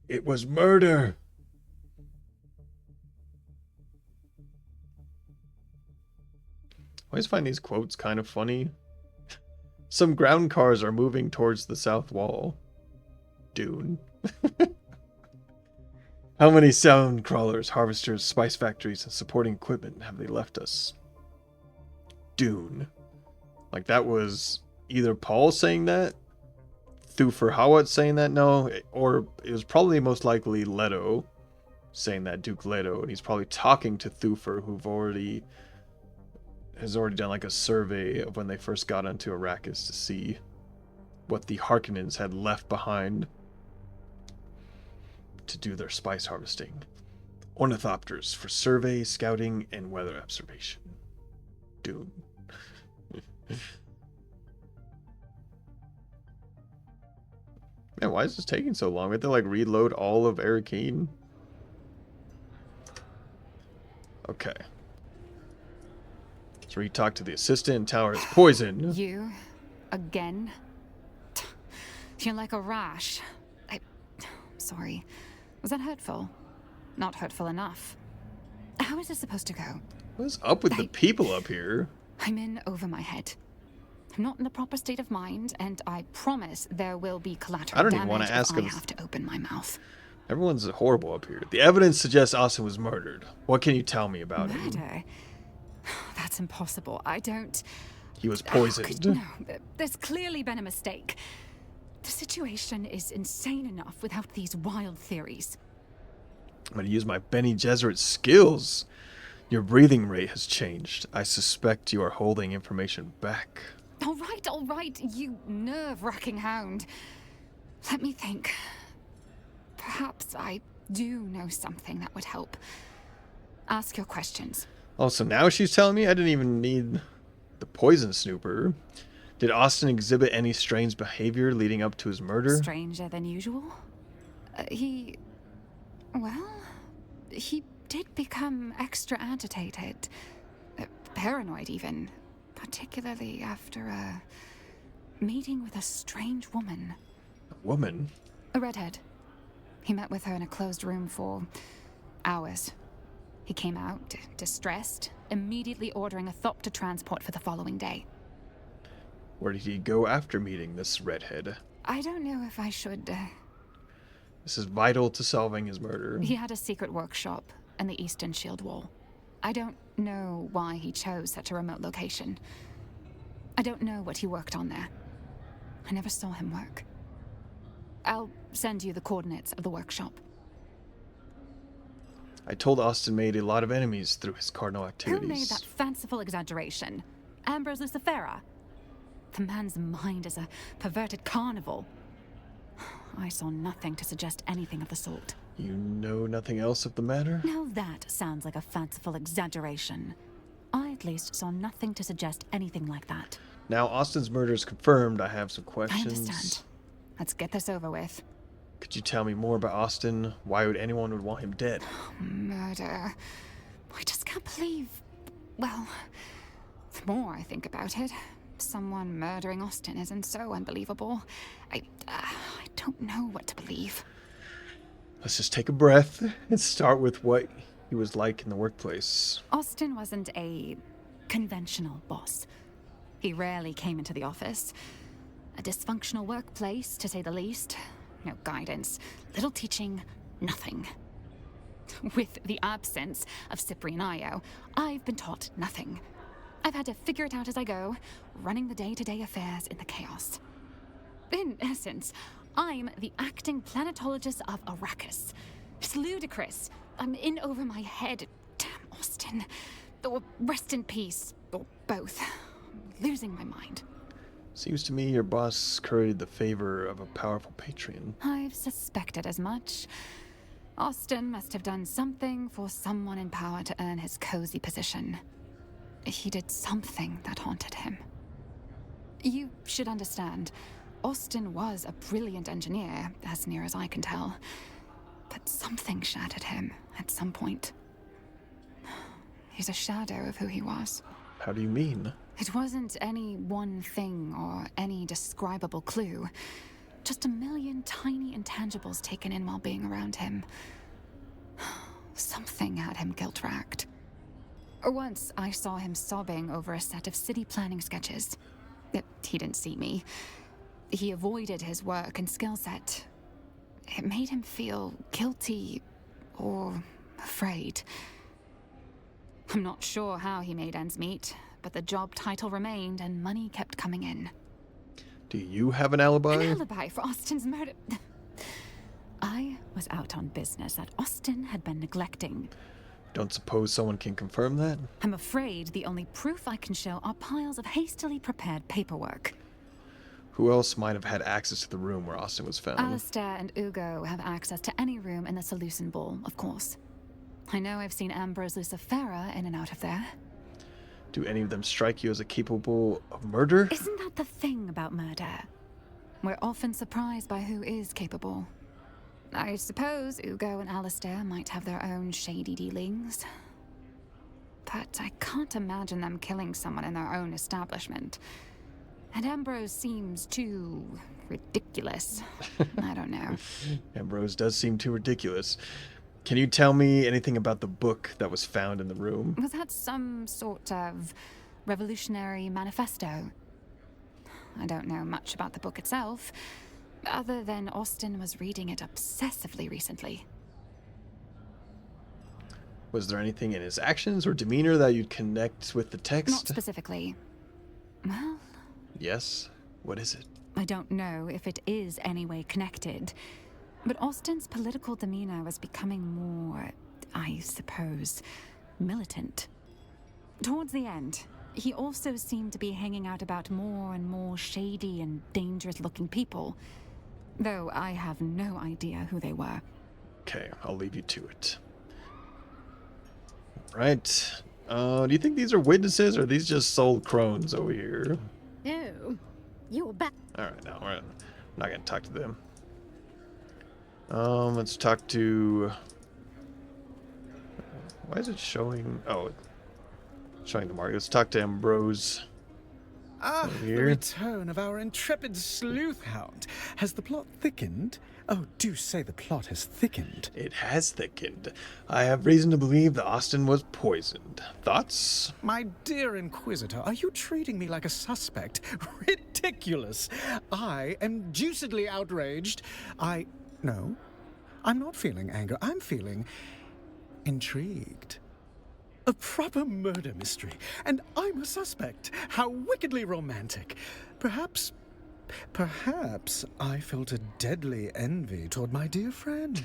It was murder. I always find these quotes kind of funny. Some ground cars are moving towards the south wall. Dune. How many sound crawlers, harvesters, spice factories, and supporting equipment have they left us? Dune. Like, that was either Paul saying that, Thufir Hawat saying that, no, or it was probably most likely Leto saying that, Duke Leto, and he's probably talking to Thufir, who has already done like a survey of when they first got onto Arrakis to see what the Harkonnens had left behind to do their spice harvesting. Ornithopters for survey, scouting, and weather observation. Dune. Man, why is this taking so long? We have to like reload all of Arrakeen. Okay. So we talk to the assistant and tell her it's poison. You? Again? You're like a rash. Sorry. Was that hurtful? Not hurtful enough. How is this supposed to go? What's up with the people up here? I'm in over my head. I'm not in the proper state of mind, and I promise there will be collateral damage. I don't even want to ask him. I have to open my mouth. Everyone's horrible up here. The evidence suggests Austin was murdered. What can you tell me about him? Murder? That's impossible. I don't... He was poisoned. No, there's clearly been a mistake. The situation is insane enough without these wild theories. I'm going to use my Bene Gesserit skills. Your breathing rate has changed. I suspect you are holding information back. All right, you nerve-wracking hound. Let me think. Perhaps I do know something that would help. Ask your questions. Oh, so now she's telling me I didn't even need the poison snooper. Did Austin exhibit any strange behavior leading up to his murder? Stranger than usual? He did become extra agitated. Paranoid, even. Particularly after a meeting with a strange woman. A woman? A redhead. He met with her in a closed room for hours. He came out, distressed, immediately ordering a Thopter transport for the following day. Where did he go after meeting this redhead? I don't know if I should... This is vital to solving his murder. He had a secret workshop in the Eastern Shield Wall. I don't know why he chose such a remote location. I don't know what he worked on there. I never saw him work. I'll send you the coordinates of the workshop. I told Austin made a lot of enemies through his cardinal activities. Who made that fanciful exaggeration? Ambrose Lucifera? The man's mind is a perverted carnival. I saw nothing to suggest anything of the sort. You know nothing else of the matter? Now that sounds like a fanciful exaggeration. I at least saw nothing to suggest anything like that. Now Austin's murder is confirmed. I have some questions. I understand. Let's get this over with. Could you tell me more about Austin? Why would anyone would want him dead? Murder. I just can't believe... Well, the more I think about it, someone murdering Austin isn't so unbelievable. I don't know what to believe. Let's just take a breath and start with what he was like in the workplace. Austin wasn't a conventional boss. He rarely came into the office. A dysfunctional workplace, to say the least. No guidance, little teaching, nothing. With the absence of Cyprian Io, I've been taught nothing. I've had to figure it out as I go, running the day-to-day affairs in the chaos. In essence, I'm the acting planetologist of Arrakis. It's ludicrous. I'm in over my head. Damn Austin. Or rest in peace, or both. I'm losing my mind. Seems to me your boss curried the favor of a powerful patron. I've suspected as much. Austin must have done something for someone in power to earn his cozy position. He did something that haunted him. You should understand, Austin was a brilliant engineer, as near as I can tell. But something shattered him at some point. He's a shadow of who he was. How do you mean? It wasn't any one thing or any describable clue. Just a million tiny intangibles taken in while being around him. Something had him guilt-racked. Once I saw him sobbing over a set of city planning sketches. He didn't see me. He avoided his work and skill set. It made him feel guilty or afraid. I'm not sure how he made ends meet, but the job title remained and money kept coming in. Do you have an alibi? An alibi for Austin's murder? I was out on business that Austin had been neglecting. Don't suppose someone can confirm that? I'm afraid the only proof I can show are piles of hastily prepared paperwork. Who else might have had access to the room where Austin was found? Alistair and Ugo have access to any room in the Seleucid Ball, of course. I know I've seen Ambrose Lucifera in and out of there. Do any of them strike you as capable of murder? Isn't that the thing about murder? We're often surprised by who is capable. I suppose Ugo and Alistair might have their own shady dealings. But I can't imagine them killing someone in their own establishment. And Ambrose seems too ridiculous. I don't know. Ambrose does seem too ridiculous. Can you tell me anything about the book that was found in the room? Was that some sort of revolutionary manifesto? I don't know much about the book itself, other than Austin was reading it obsessively recently. Was there anything in his actions or demeanor that you'd connect with the text? Not specifically. Well... Yes? What is it? I don't know if it is any way connected, but Austin's political demeanor was becoming more, I suppose, militant. Towards the end, he also seemed to be hanging out about more and more shady and dangerous-looking people, though I have no idea who they were. Okay, I'll leave you to it. Right. Do you think these are witnesses, or are these just sold crones over here? Oh, you're back. Alright, now we're not gonna talk to them. Let's talk to... Why is it showing... Oh, showing the market. Let's talk to Ambrose. Ah, the return of our intrepid sleuth hound. Has the plot thickened? Oh, do say the plot has thickened. It has thickened. I have reason to believe that Austin was poisoned. Thoughts? My dear Inquisitor, are you treating me like a suspect? Ridiculous. I am deucedly outraged. No, I'm not feeling anger. I'm feeling intrigued. A proper murder mystery, and I'm a suspect. How wickedly romantic. Perhaps I felt a deadly envy toward my dear friend.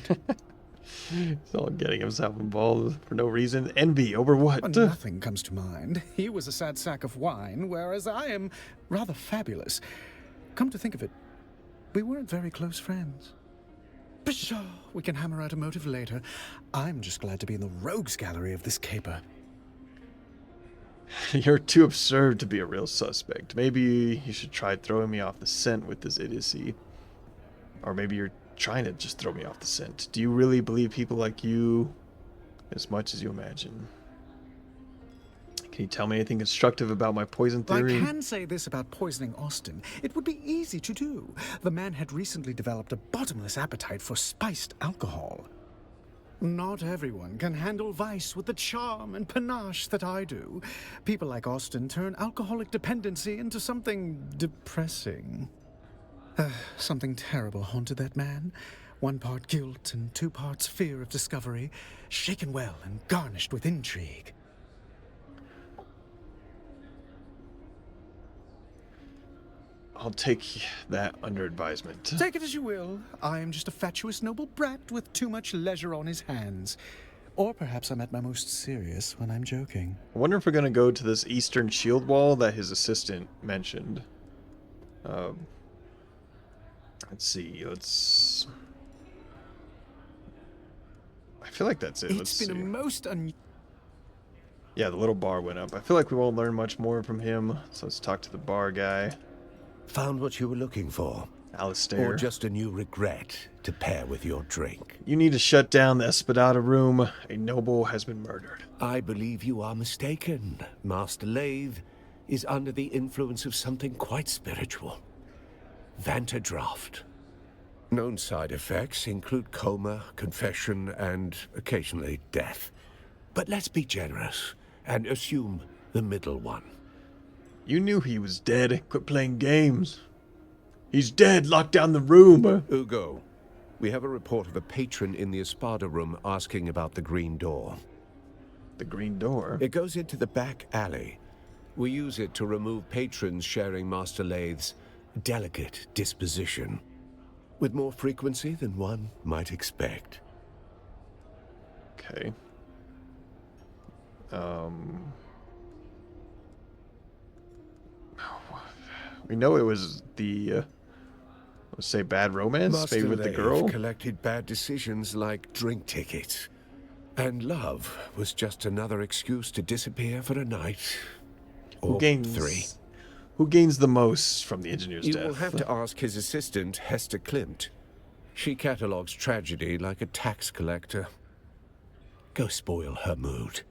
He's all getting himself involved for no reason. Envy over what? Nothing comes to mind. He was a sad sack of wine, whereas I am rather fabulous. Come to think of it, we weren't very close friends. Pshaw, we can hammer out a motive later. I'm just glad to be in the rogues gallery of this caper. You're too absurd to be a real suspect. Maybe you should try throwing me off the scent with this idiocy. Or maybe you're trying to just throw me off the scent. Do you really believe people like you as much as you imagine? Can you tell me anything constructive about my poison theory? I can say this about poisoning Austin. It would be easy to do. The man had recently developed a bottomless appetite for spiced alcohol. Not everyone can handle vice with the charm and panache that I do. People like Austin turn alcoholic dependency into something depressing. Something terrible haunted that man. 1 part guilt and 2 parts fear of discovery, shaken well and garnished with intrigue. I'll take that under advisement. Take it as you will. I am just a fatuous noble brat with too much leisure on his hands. Or perhaps I'm at my most serious when I'm joking. I wonder if we're going to go to this eastern shield wall that his assistant mentioned. Let's see. I feel like that's it. It's been a most Yeah, the little bar went up. I feel like we won't learn much more from him. So let's talk to the bar guy. Found what you were looking for? Alistair. Or just a new regret to pair with your drink? You need to shut down the Espadata room. A noble has been murdered. I believe you are mistaken. Master Lathe is under the influence of something quite spiritual. Vantadraft. Known side effects include coma, confession, and occasionally death. But let's be generous and assume the middle one. You knew he was dead. Quit playing games. He's dead. Lock down the room. Ugo, we have a report of a patron in the Espada room asking about the green door. The green door? It goes into the back alley. We use it to remove patrons sharing Master Lathe's delicate disposition, with more frequency than one might expect. Okay. We know it was the, let's say, bad romance, Master maybe with the Lathe girl. collected bad decisions like drink tickets. And love was just another excuse to disappear for a night. Or 3. Who gains the most from the engineer's You death? will have to ask his assistant, Hester Klimt. She catalogues tragedy like a tax collector. Go spoil her mood.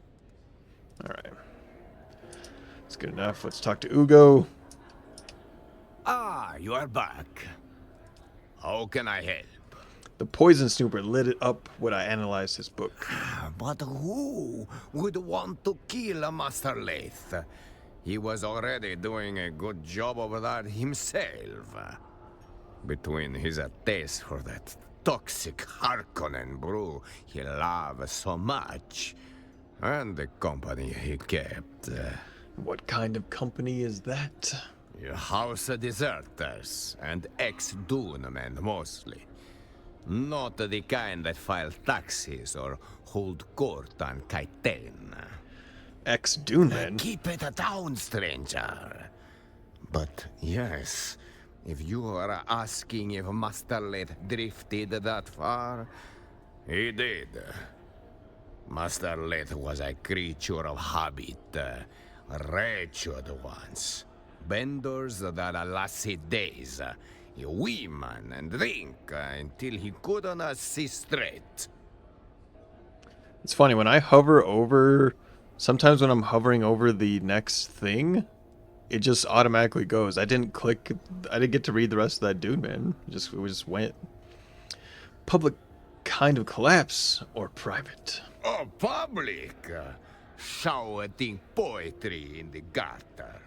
Alright. That's good enough. Let's talk to Ugo. Ah, you are back. How can I help? The poison snooper lit it up when I analyzed his book. But who would want to kill a Master Lathe? He was already doing a good job over that himself. Between his taste for that toxic Harkonnen brew he loved so much, and the company he kept. What kind of company is that? Your house of deserters and ex-Dune men mostly. Not the kind that file taxes or hold court on Kaiten. Ex-Dune men? Keep it down, stranger. But yes, if you are asking if Master Let drifted that far, he did. Master Let was a creature of habit, wretched ones. Benders that lasted days, women and drink until he couldn't see straight. It's funny, when I hover over, sometimes when I'm hovering over the next thing, it just automatically goes. I didn't get to read the rest of that dude, man. It just went. Public kind of collapse or private? Oh, public! Shouting poetry in the gutter.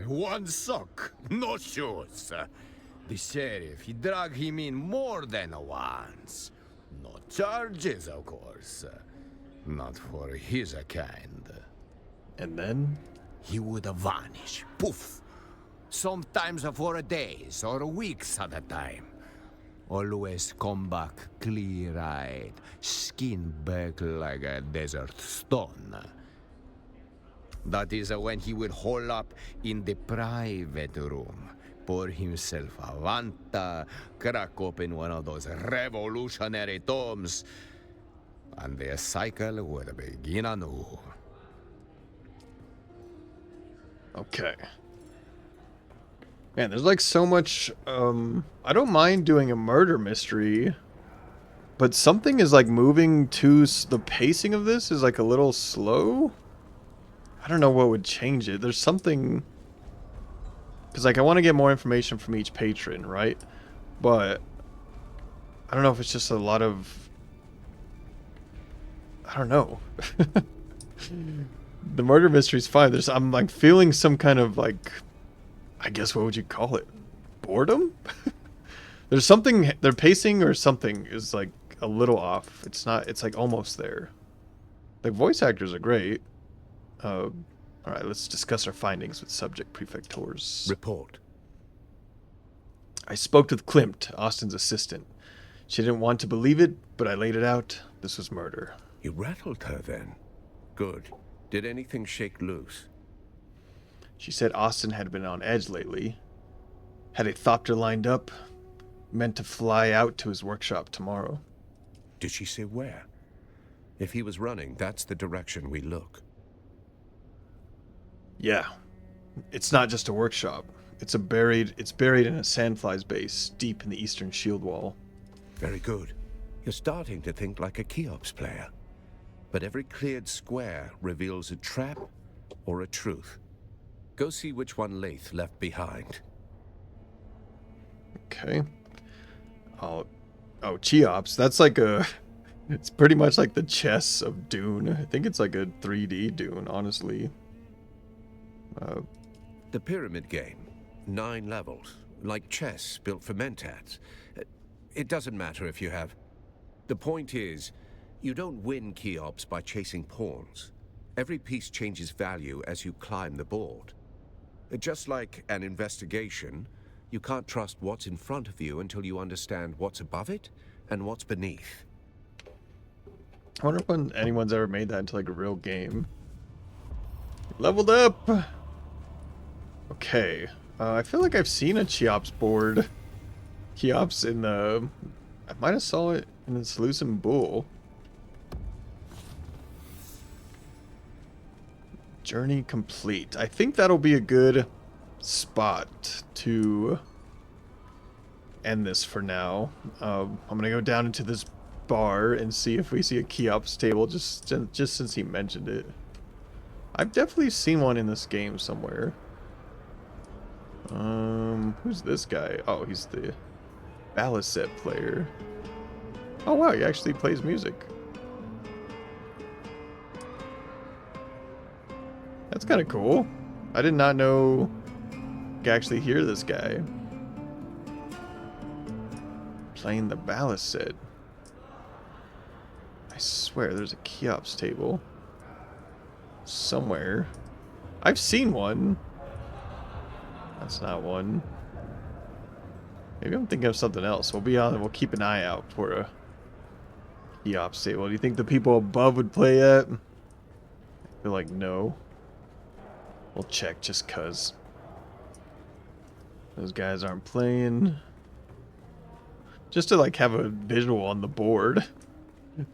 One sock, no shoes. The sheriff, he dragged him in more than once. No charges, of course. Not for his kind. And then? He would vanish. Poof. Sometimes for days or weeks at a time. Always come back clear-eyed, skin back like a desert stone. That is when he would hole up in the private room, pour himself a Vanta, crack open one of those revolutionary tomes, and the cycle would begin anew. Okay. Man, there's like so much, I don't mind doing a murder mystery, but something is like moving to, the pacing of this is like a little slow. I don't know what would change it. There's something, because like I want to get more information from each patron, right? But I don't know if it's just a lot of, I don't know. The murder mystery's fine. I'm like feeling some kind of like, I guess what would you call it? Boredom? There's something, their pacing or something is like a little off. It's not, it's like almost there. Like voice actors are great. Alright, let's discuss our findings with subject prefectors. Report. I spoke with Klimt, Austin's assistant. She didn't want to believe it, but I laid it out. This was murder. You rattled her then? Good. Did anything shake loose? She said Austin had been on edge lately. Had a thopter lined up. Meant to fly out to his workshop tomorrow. Did she say where? If he was running, that's the direction we look. Yeah. It's not just a workshop. It's buried in a sandflies base deep in the eastern shield wall. Very good. You're starting to think like a Cheops player. But every cleared square reveals a trap or a truth. Go see which one Lath left behind. Okay. Oh, Cheops. That's like a... It's pretty much like the chess of Dune. I think it's like a 3D Dune, honestly. The pyramid game. 9 levels. Like chess built for mentats. It doesn't matter if you have... The point is, you don't win Cheops by chasing pawns. Every piece changes value as you climb the board. Just like an investigation, you can't trust what's in front of you until you understand what's above it and what's beneath. I wonder if anyone's ever made that into like a real game. Leveled up! Okay. I feel like I've seen a Cheops board. Cheops in the... I might have saw it in the Seleucid Bull. Journey complete. I think that'll be a good spot to end this for now. I'm gonna go down into this bar and see if we see a Cheops table, just since he mentioned it. I've definitely seen one in this game somewhere. Who's this guy? Oh, he's the Balisette player. Oh wow, he actually plays music. That's kind of cool. I did not know you could actually hear this guy playing the Balisette. I swear there's a Cheops table somewhere. I've seen one. That's not one. Maybe I'm thinking of something else. We'll keep an eye out for a Keops table. Do you think the people above would play it? I feel like no. We'll check just cuz. Those guys aren't playing. Just to like have a visual on the board.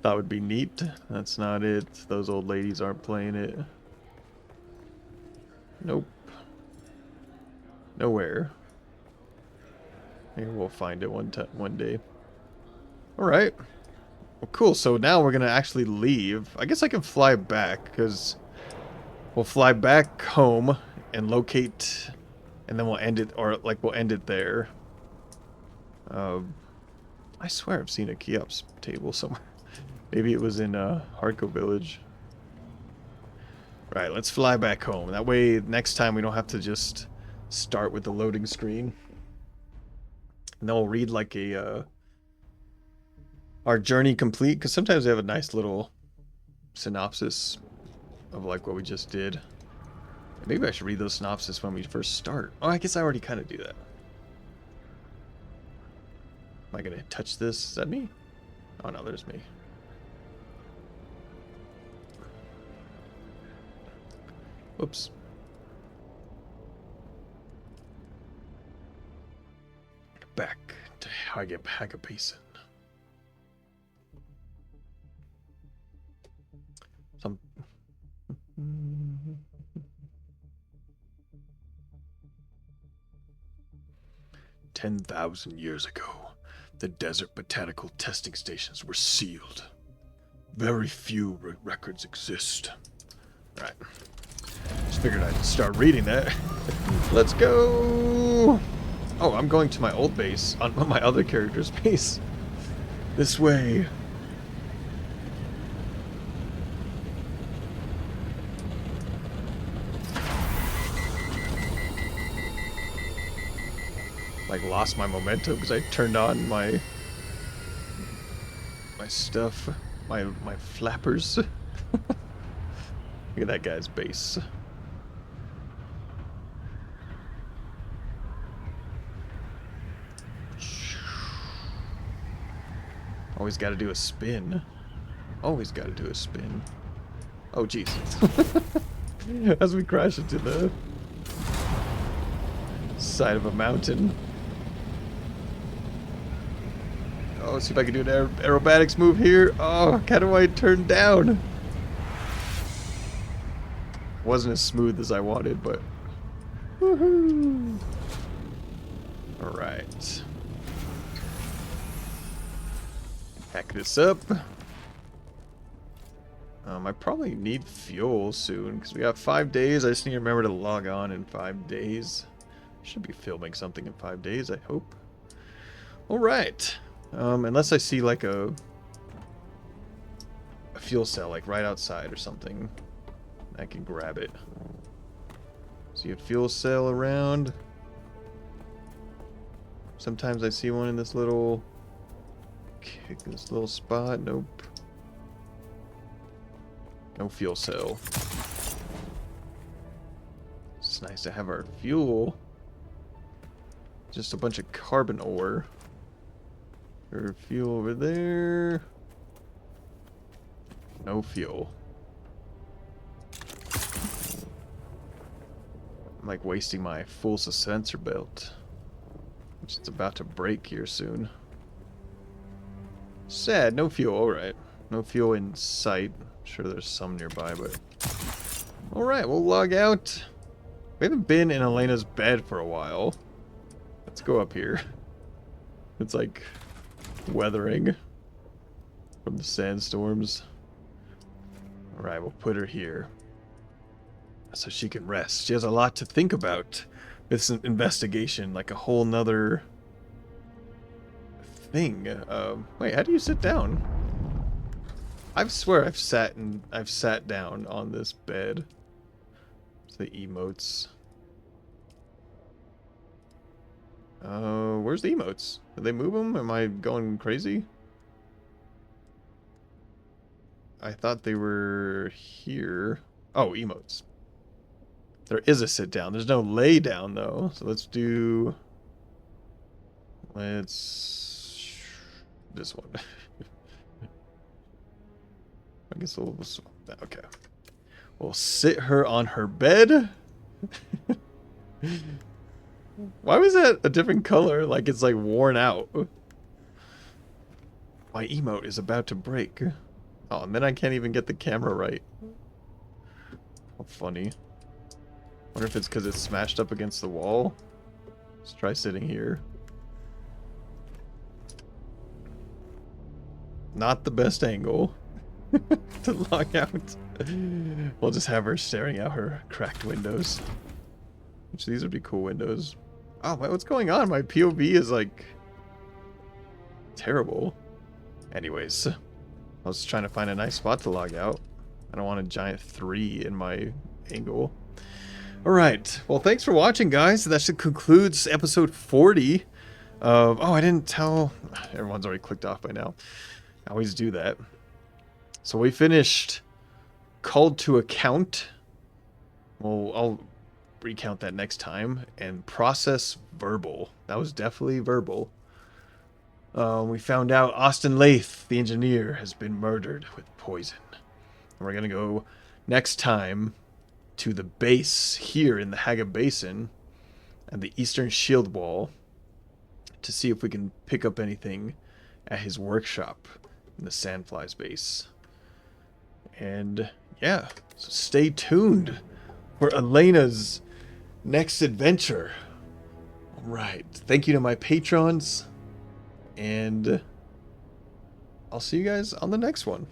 Thought would be neat. That's not it. Those old ladies aren't playing it. Nope. Nowhere. Maybe we'll find it one day. Alright. Well, cool. So now we're going to actually leave. I guess I can fly back because we'll fly back home and locate, and then we'll end it, or like we'll end it there. I swear I've seen a Keops table somewhere. Maybe it was in Hardcore Village. Right, let's fly back home. That way, next time we don't have to just start with the loading screen. And then we'll read like a our journey complete, because sometimes they have a nice little synopsis of like what we just did. Maybe I should read those synopsis when we first start. Oh, I guess I already kind of do that. Am I gonna touch this? Is that me? Oh no, there's me. Oops. Back to Hagabason. Some 10,000 years ago, the desert botanical testing stations were sealed. Very few records exist. Right. Just figured I'd start reading that. Let's go! Oh, I'm going to my old base, on my other character's base. This way. Like lost my momentum because I turned on my stuff, my flappers. Look at that guy's base. Always got to do a spin. Always got to do a spin. Oh jeez. As we crash into the side of a mountain. Oh, let's see if I can do an aerobatics move here. Oh, how do I turn down? Wasn't as smooth as I wanted, but woohoo! All right, hack this up. I probably need fuel soon because we got 5 days. I just need to remember to log on in 5 days. Should be filming something in 5 days, I hope. All right. Unless I see like a fuel cell like right outside or something, I can grab it. See a fuel cell around. Sometimes I see one in this little spot. Nope. No fuel cell. It's nice to have our fuel. Just a bunch of carbon ore. Or fuel over there. No fuel. I'm like wasting my full sensor belt, which is about to break here soon. Sad, no fuel. Alright. No fuel in sight. I'm sure there's some nearby, but alright, we'll log out. We haven't been in Elena's bed for a while. Let's go up here. It's like weathering from the sandstorms. Alright, we'll put her here so she can rest. She has a lot to think about. This investigation, like a whole nother thing. Wait, how do you sit down? I swear I've sat down on this bed. It's the emotes. Where's the emotes? Did they move them? Am I going crazy? I thought they were here. Oh, emotes. There is a sit down. There's no lay down though. So let's do. Let's this one. I guess we'll swap that. Okay. We'll sit her on her bed. Why was that a different color? Like it's like worn out. My emote is about to break. Oh, and then I can't even get the camera right. How funny. Wonder if it's because it's smashed up against the wall. Let's try sitting here. Not the best angle to log out. We'll just have her staring out her cracked windows. Which these would be cool windows. Oh, what's going on? My POV is like terrible. Anyways, I was trying to find a nice spot to log out. I don't want a giant 3 in my angle. Alright, well thanks for watching guys. That should concludes episode 40 of... Oh, I didn't tell... Everyone's already clicked off by now. I always do that. So we finished Called to Account. Well, I'll recount that next time. And Proces-Verbal. That was definitely verbal. We found out Austin Lath, the engineer, has been murdered with poison. And we're going to go next time to the base here in the Haga Basin and the Eastern Shield Wall to see if we can pick up anything at his workshop in the Sandflies base. And yeah, so stay tuned for Elena's next adventure. Alright, thank you to my patrons, and I'll see you guys on the next one.